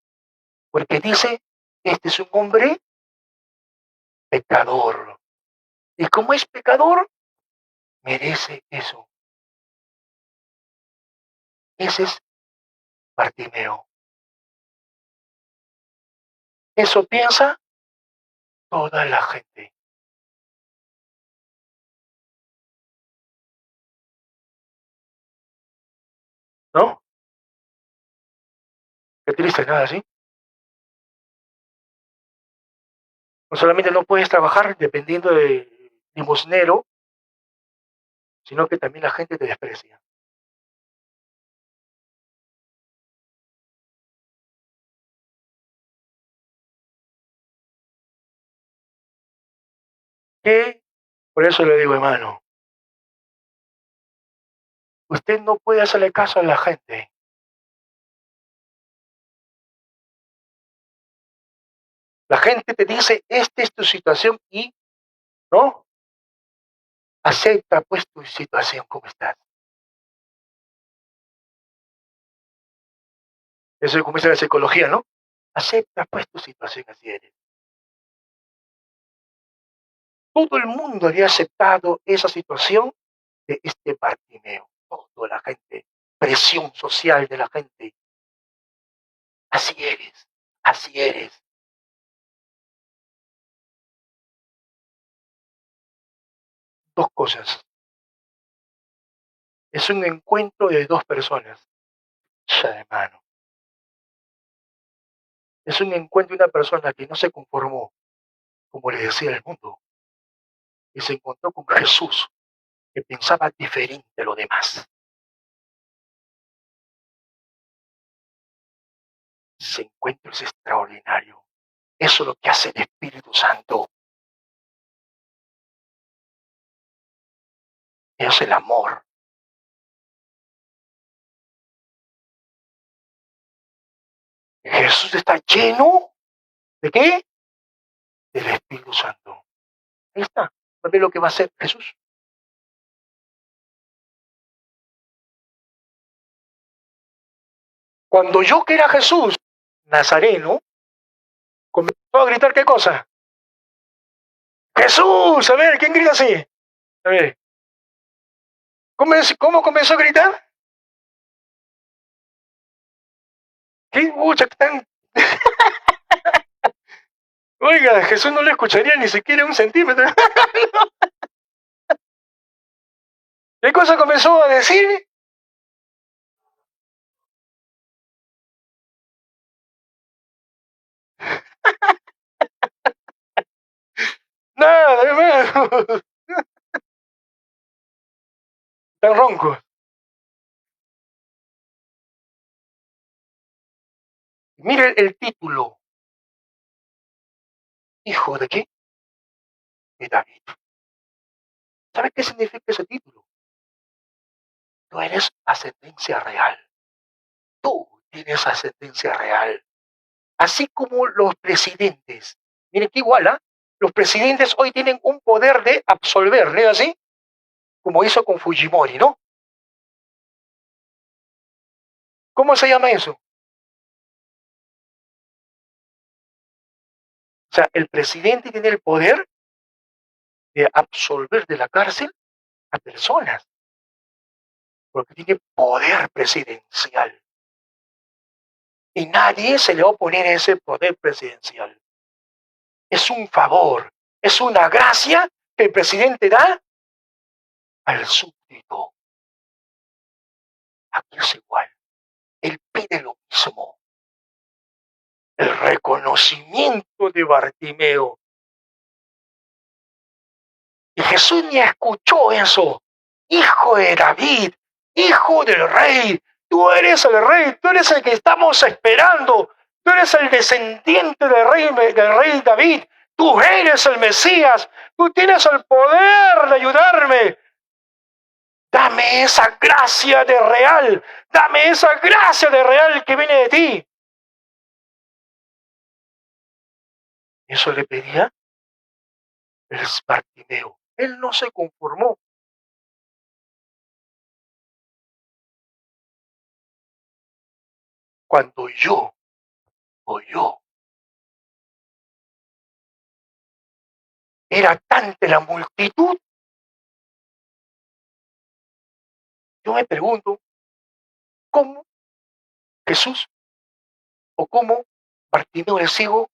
porque dice, este es un hombre pecador. Y como es pecador, merece eso. Ese es Bartimeo. Eso piensa toda la gente. ¿No? Qué triste, nada así. No solamente no puedes trabajar dependiendo de limosnero, sino que también la gente te desprecia. Que, por eso le digo, hermano, usted no puede hacerle caso a la gente. La gente te dice, esta es tu situación y, ¿no? Acepta pues tu situación como estás. Eso es como dice la psicología, ¿no? Acepta pues tu situación así eres. Todo el mundo había aceptado esa situación de este Bartimeo. Toda la gente, presión social de la gente. Así eres, así eres. Dos cosas. Es un encuentro de dos personas. Ya, hermano. Es un encuentro de una persona que no se conformó, como le decía el mundo, y se encontró con Jesús, que pensaba diferente de lo demás. Ese encuentro es extraordinario. Eso es lo que hace el Espíritu Santo. Es el amor. Jesús está lleno de qué? Del Espíritu Santo. Ahí está. Va a ver lo que va a hacer Jesús. Cuando yo que era Jesús, Nazareno, comenzó a gritar qué cosa. Jesús, a ver, ¿quién grita así? A ver, ¿cómo comenzó a gritar? ¿Qué mucha tan... Oiga, Jesús no le escucharía ni siquiera un centímetro. ¿Qué cosa comenzó a decir? Nada, hermano. Tan ronco. Mire el título. ¿Hijo de qué? De David. ¿Sabe qué significa ese título? Tú eres ascendencia real. Tú tienes ascendencia real. Así como los presidentes. Miren que igual, ¿ah? Los presidentes hoy tienen un poder de absolver, ¿no es así? Como hizo con Fujimori, ¿no? ¿Cómo se llama eso? O sea, el presidente tiene el poder de absolver de la cárcel a personas, porque tiene poder presidencial. Y nadie se le va a oponer a ese poder presidencial. Es un favor, es una gracia que el presidente da al súbdito. Aquí es igual. Él pide lo mismo. El reconocimiento de Bartimeo. Y Jesús ni escuchó eso. Hijo de David, hijo del rey, tú eres el rey, tú eres el que estamos esperando, tú eres el descendiente del rey David, tú eres el Mesías, tú tienes el poder de ayudarme. Dame esa gracia de real, dame esa gracia de real que viene de ti. Eso le pedía el Bartimeo. Él no se conformó. Cuando yo, era tanta la multitud, yo me pregunto, ¿cómo Jesús o cómo Bartimeo el ciego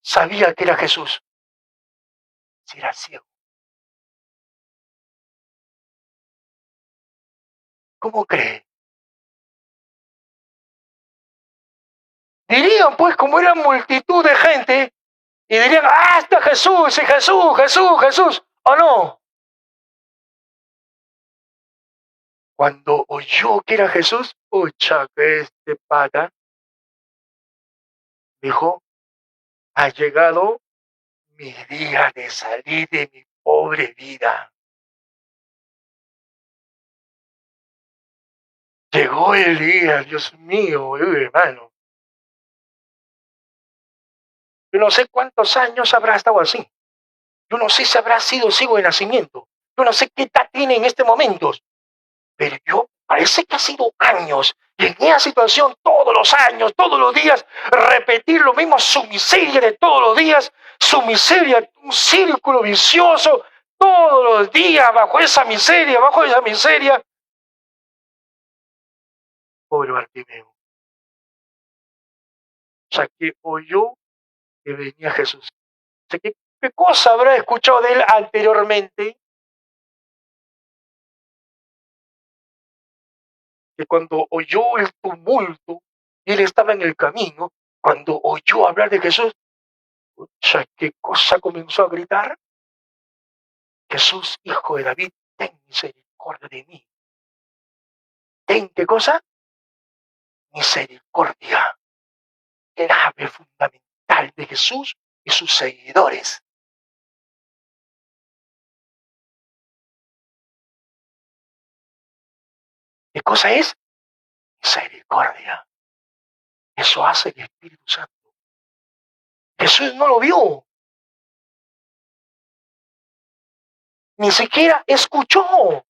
sabía que era Jesús? Si era ciego. ¿Cómo cree? Dirían, pues, como era multitud de gente, y dirían, ah, está Jesús, y Jesús, Jesús, Jesús, ¿o no? Cuando oyó que era Jesús, pucha, que este pata, dijo, ha llegado mi día de salir de mi pobre vida. Llegó el día, Dios mío, hermano. Yo no sé cuántos años habrá estado así. Yo no sé si habrá sido ciego de nacimiento. Yo no sé qué edad tiene en este momento. Pero yo parece que ha sido años. Y en esa situación, todos los años, todos los días, repetir lo mismo, su miseria de todos los días, su miseria, un círculo vicioso, todos los días, bajo esa miseria, bajo esa miseria. Pobre Bartimeo. O sea, que oyó que venía Jesús. O sea, ¿qué cosa habrá escuchado de él anteriormente? Que cuando oyó el tumulto y él estaba en el camino, cuando oyó hablar de Jesús, pucha, ¿qué cosa comenzó a gritar? Jesús, hijo de David, ten misericordia de mí. ¿Ten qué cosa? Misericordia. Clave fundamental de Jesús y sus seguidores. ¿Qué cosa es? Misericordia. Eso hace el Espíritu Santo. Jesús no lo vio, ni siquiera escuchó,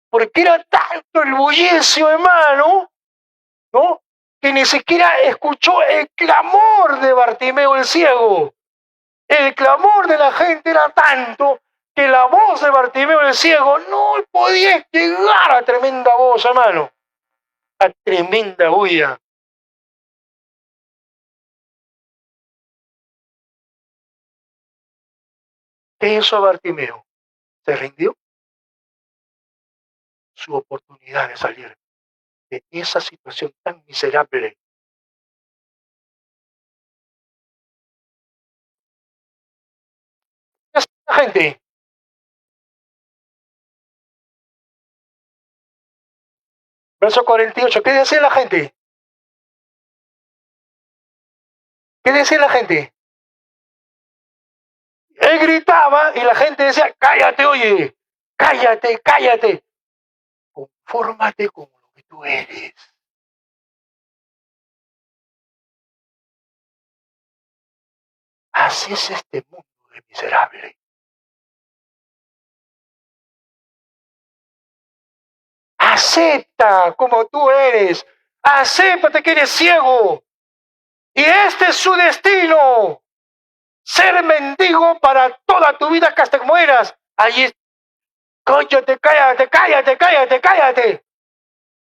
porque era tanto el bullicio, hermano, ¿no? Que ni siquiera escuchó el clamor de Bartimeo el ciego. El clamor de la gente era tanto que la voz de Bartimeo el ciego no podía llegar a tremenda voz, hermano, a tremenda bulla. ¿Qué hizo Bartimeo? Se rindió. Su oportunidad de salir de esa situación tan miserable. ¿Qué hace la gente? Verso 48. ¿Qué decía la gente? ¿Qué decía la gente? Él gritaba y la gente decía, cállate, oye, cállate, cállate. Confórmate con lo que tú eres. Así es este mundo de miserable. Acepta como tú eres. Acéptate que eres ciego. Y este es su destino. Ser mendigo para toda tu vida hasta que mueras. Allí es. Cállate, cállate, cállate, cállate, cállate.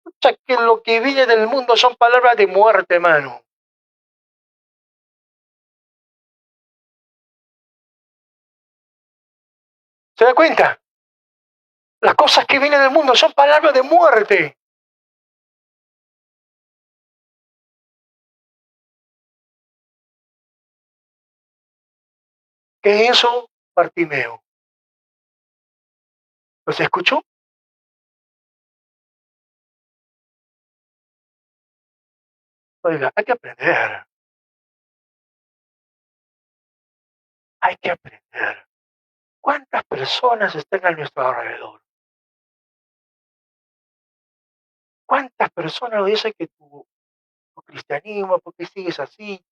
O sea, que lo que viene del mundo son palabras de muerte, hermano. ¿Se da cuenta? Las cosas que vienen del mundo son palabras de muerte. ¿Qué hizo Bartimeo? ¿Los escuchó? Oiga, hay que aprender. Hay que aprender. ¿Cuántas personas están a nuestro alrededor? ¿Cuántas personas nos dicen que tu cristianismo, porque sigues así,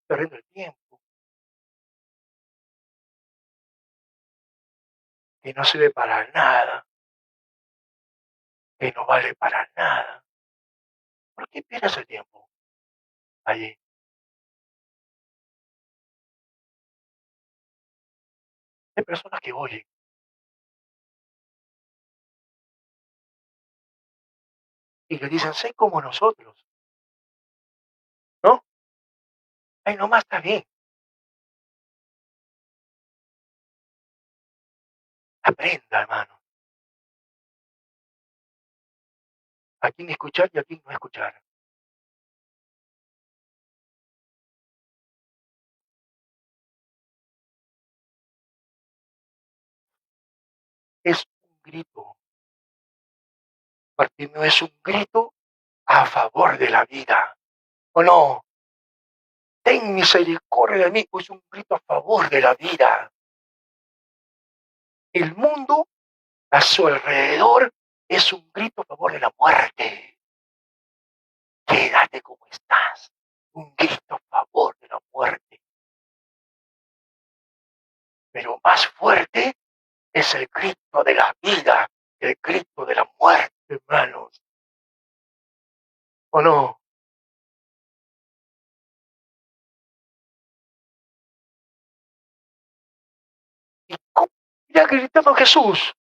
perdiendo el tiempo, que no sirve para nada, que no vale para nada? ¿Por qué pierdes el tiempo allí? Hay personas que oyen y que dicen, sé como nosotros, ¿no? Ahí nomás está bien. Aprenda, hermano, a quién escuchar y a quién no escuchar. Es un grito. Bartimeo es un grito a favor de la vida. ¿O no? Ten misericordia de mí, es un grito a favor de la vida. El mundo a su alrededor es un grito a favor de la muerte. Quédate como estás. Un grito a favor de la muerte. Pero más fuerte es el grito de la vida, el grito de la muerte, hermanos. ¿O no? ¿Y cómo habría gritado Jesús?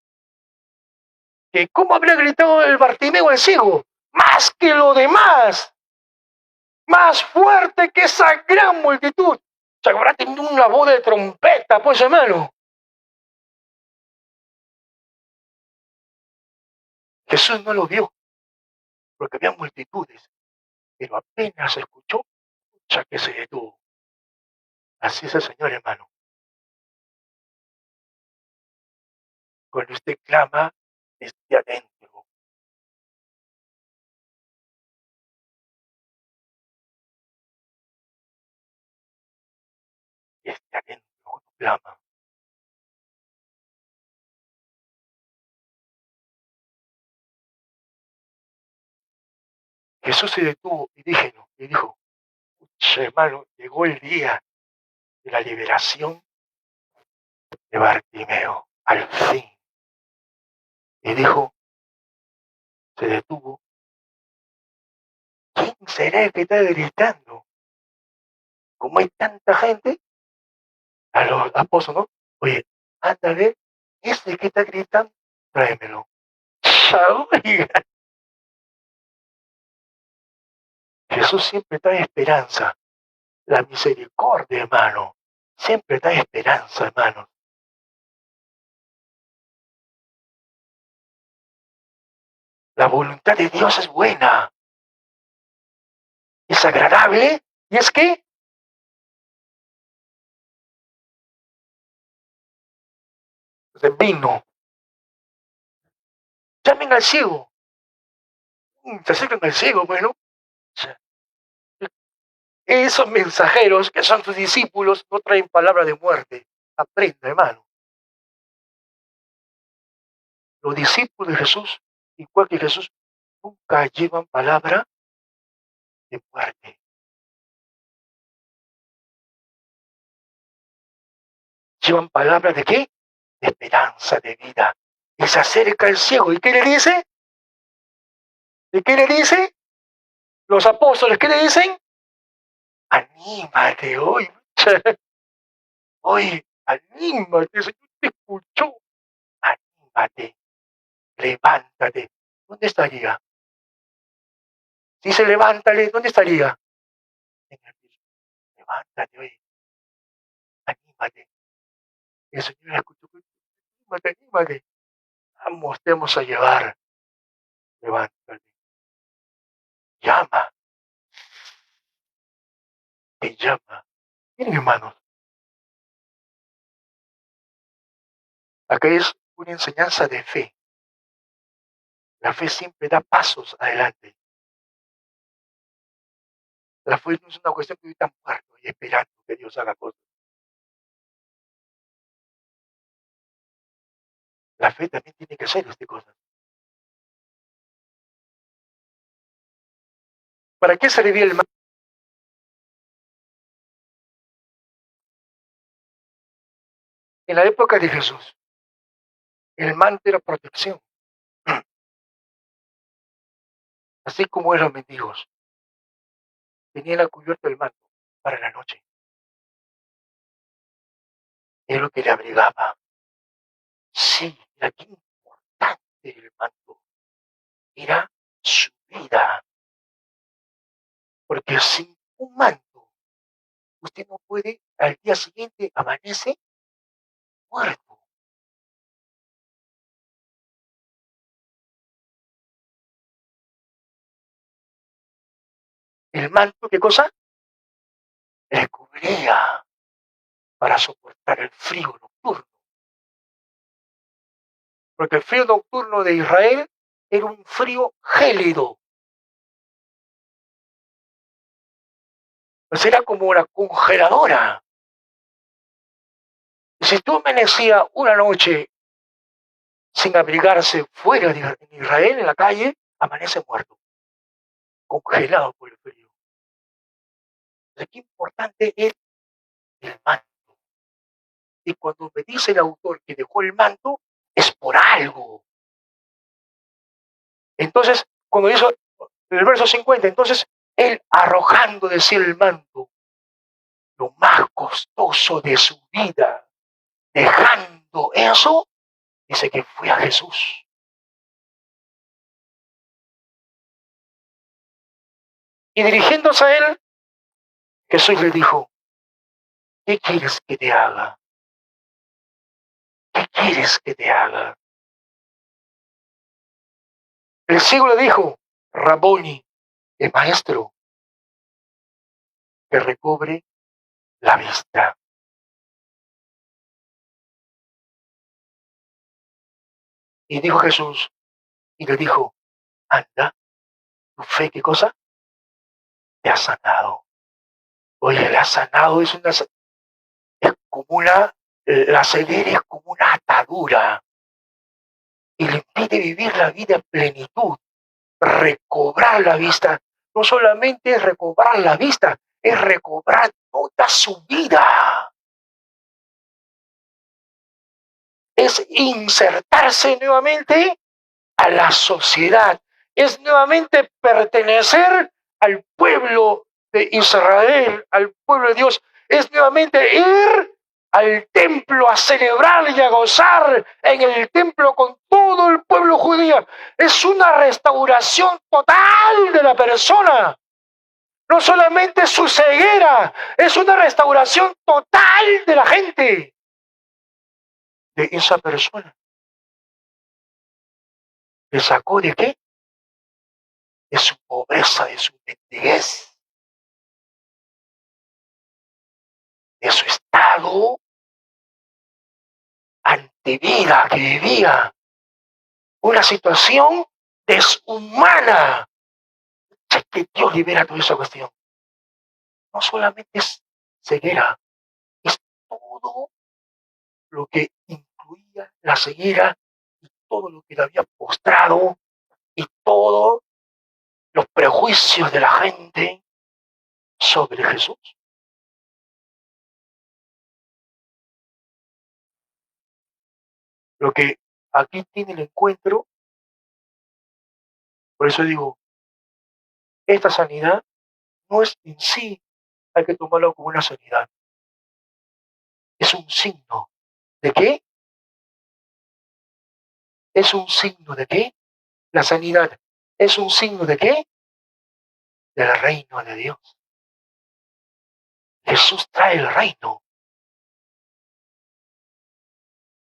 ¿Que cómo habría gritado el Bartimeo el ciego? Más que lo demás, más fuerte que esa gran multitud. O sea, habrá tenido una voz de trompeta, pues, hermano. Jesús no lo vio, porque había multitudes, pero apenas escuchó, ya que se detuvo. Así es el Señor, hermano. Cuando usted clama, esté adentro. Esté adentro cuando clama. Jesús se detuvo y dijo, hermano, llegó el día de la liberación de Bartimeo, al fin. Y dijo, se detuvo, ¿quién será el que está gritando? Como hay tanta gente, a los apóstoles, ¿no? Oye, ándale, ese que está gritando, tráemelo. Chao. Jesús siempre trae esperanza, la misericordia, hermano. Siempre trae esperanza, hermano. La voluntad de Dios es buena, es agradable, y es que vino. Llamen al ciego. Se acercan al ciego, bueno. Esos mensajeros que son sus discípulos no traen palabra de muerte. Aprenda, hermano. Los discípulos de Jesús, igual que Jesús, nunca llevan palabra de muerte. Llevan palabra de qué? De esperanza, de vida. Y se acerca el ciego. ¿Y qué le dice? ¿Y qué le dice? Los apóstoles, ¿qué le dicen? Anímate hoy. Hoy, anímate, el Señor te escuchó. Anímate, levántate. ¿Dónde estaría? Si se levántale, ¿dónde estaría? En el piso. Levántate hoy, anímate. El Señor escuchó. Anímate, anímate. Vamos, te vamos a llevar. Levántate. Llama, te llama. Miren, hermanos, acá es una enseñanza de fe. La fe siempre da pasos adelante. La fe no es una cuestión que yo tan muerto y esperando que Dios haga cosas. La fe también tiene que hacer cosas. ¿Para qué servía el manto? En la época de Jesús, el manto era protección, así como eran los mendigos. Tenían la cubierta del manto para la noche. Es lo que le abrigaba. Sí, era qué importante el manto. Era su vida. Porque sin un manto usted no puede, al día siguiente amanece muerto. El manto, ¿qué cosa? Le cubría para soportar el frío nocturno. Porque el frío nocturno de Israel era un frío gélido. Pues era como una congeladora. Y si tú amanecías una noche sin abrigarse fuera de Israel, en la calle, amanece muerto, congelado por el frío. Entonces, qué importante es el manto. Y cuando me dice el autor que dejó el manto, es por algo. Entonces, cuando hizo el verso 50, entonces él arrojando, decía, el manto, lo más costoso de su vida, dejando eso, dice que fue a Jesús. Y dirigiéndose a él, Jesús le dijo, ¿qué quieres que te haga? ¿Qué quieres que te haga? El ciego le dijo, Raboni, el maestro, que recobre la vista. Y dijo Jesús, y le dijo, anda, tu fe, ¿qué cosa? Te ha sanado. Oye, le ha sanado, es como la ceguera es como una atadura y le impide vivir la vida en plenitud, recobrar la vista. No solamente es recobrar la vista, es recobrar toda su vida. Es insertarse nuevamente a la sociedad, es nuevamente pertenecer al pueblo de Israel, al pueblo de Dios, es nuevamente ir al templo a celebrar y a gozar en el templo con todo el pueblo judío. Es una restauración total de la persona. No solamente su ceguera, es una restauración total de la gente, de esa persona. ¿Le sacó de qué? De su pobreza, de su mendiguez, de su estado antivida que vivía, una situación deshumana. Es que Dios libera toda esa cuestión. No solamente es ceguera, es todo lo que incluía la ceguera y todo lo que le había postrado y todos los prejuicios de la gente sobre Jesús. Lo que aquí tiene el encuentro, por eso digo, esta sanidad no es en sí, hay que tomarlo como una sanidad. Es un signo de qué? Es un signo de qué? La sanidad es un signo de qué? Del reino de Dios. Jesús trae el reino.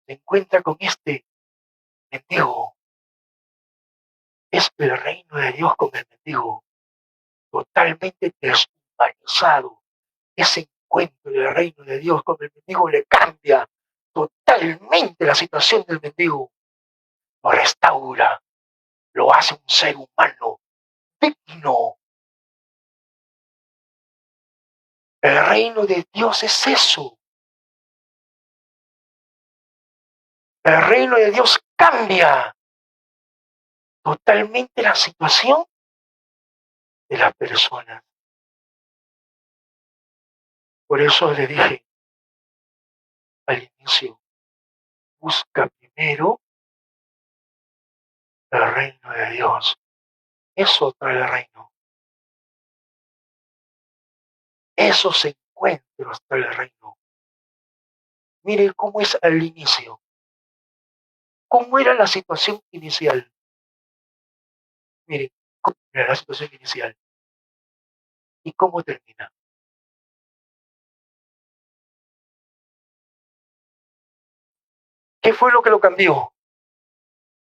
Se encuentra con este mendigo. Es el reino de Dios con el mendigo. Totalmente deshumanizado. Ese encuentro del reino de Dios con el mendigo le cambia totalmente la situación del mendigo. Lo restaura. Lo hace un ser humano digno. El reino de Dios es eso. El reino de Dios cambia totalmente la situación de las personas. Por eso le dije al inicio, busca primero el reino de Dios. Eso trae el reino. Esos encuentros trae el reino. Mire cómo es al inicio. ¿Cómo era la situación inicial? Mire, cómo era la situación inicial. ¿Y cómo termina? ¿Qué fue lo que lo cambió?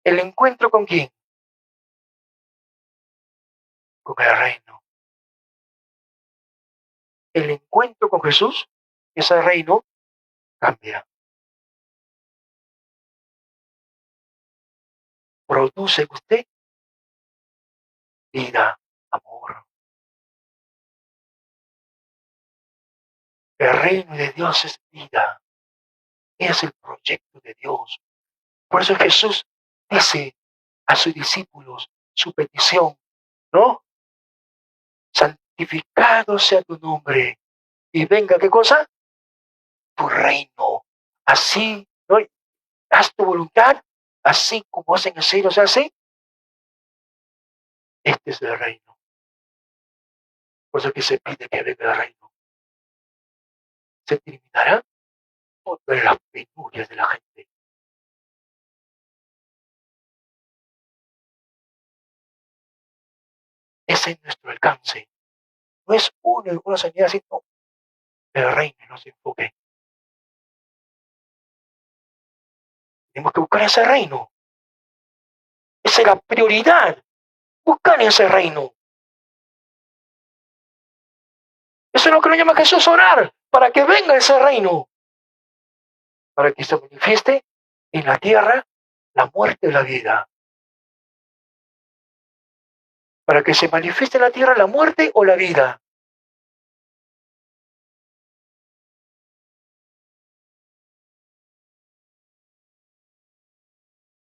¿El encuentro con quién? Con el reino. El encuentro con Jesús, ese reino, cambia. Produce en usted vida, amor. El reino de Dios es vida. Es el proyecto de Dios. Por eso Jesús dice a sus discípulos su petición, ¿no? Santificado sea tu nombre y venga, ¿qué cosa? Tu reino. Así, ¿no? Haz tu voluntad, así como hacen el cielo se hace. Este es el reino. Por eso que se pide que venga el reino. Se terminará todas las penurias de la gente. Ese es nuestro alcance. No es una sanidad, sino el reino no se enfoque. Tenemos que buscar ese reino. Esa es la prioridad. Buscar ese reino. Eso es lo que nos llama Jesús orar, para que venga ese reino. Para que se manifieste en la tierra la muerte y la vida. Para que se manifieste en la tierra la muerte o la vida.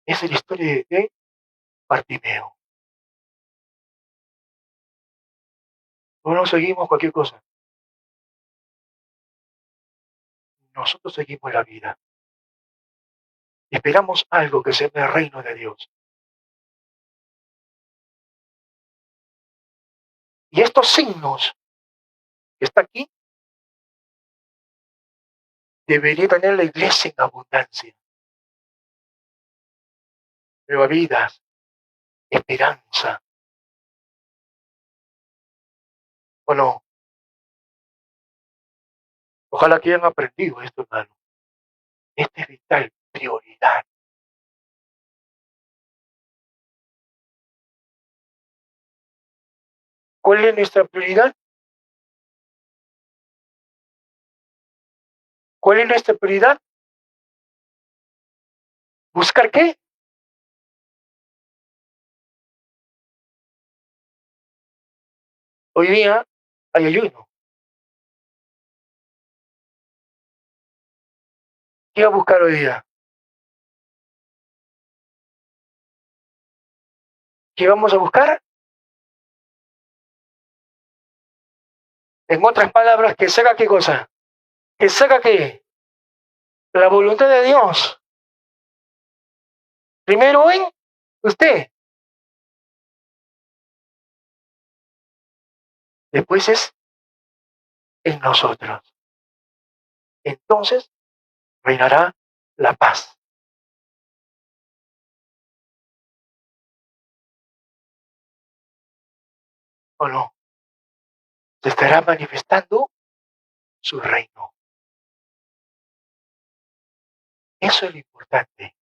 Esa es la historia de Bartimeo. No seguimos cualquier cosa. Nosotros seguimos la vida. Esperamos algo que sea el reino de Dios. Y estos signos que está aquí, debería tener la iglesia en abundancia. Nuevas vidas, esperanza. ¿O no? Ojalá que hayan aprendido esto, hermano. Este es vital, prioridad. ¿Cuál es nuestra prioridad? ¿Cuál es nuestra prioridad? ¿Buscar qué? Hoy día hay ayuno. ¿Qué va a buscar hoy día? ¿Qué vamos a buscar? En otras palabras, que se haga qué cosa? Que se haga qué? La voluntad de Dios. Primero en usted. Después es en nosotros. Entonces reinará la paz. ¿O no? Se estará manifestando su reino. Eso es lo importante.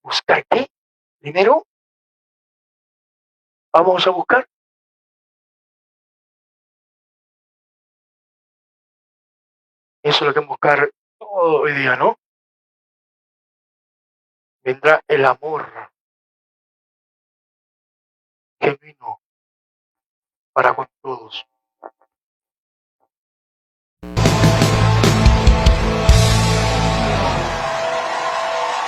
¿Buscar qué? Primero, vamos a buscar. Eso es lo que vamos a buscar todo hoy día, ¿no? Vendrá el amor genuino para con todos.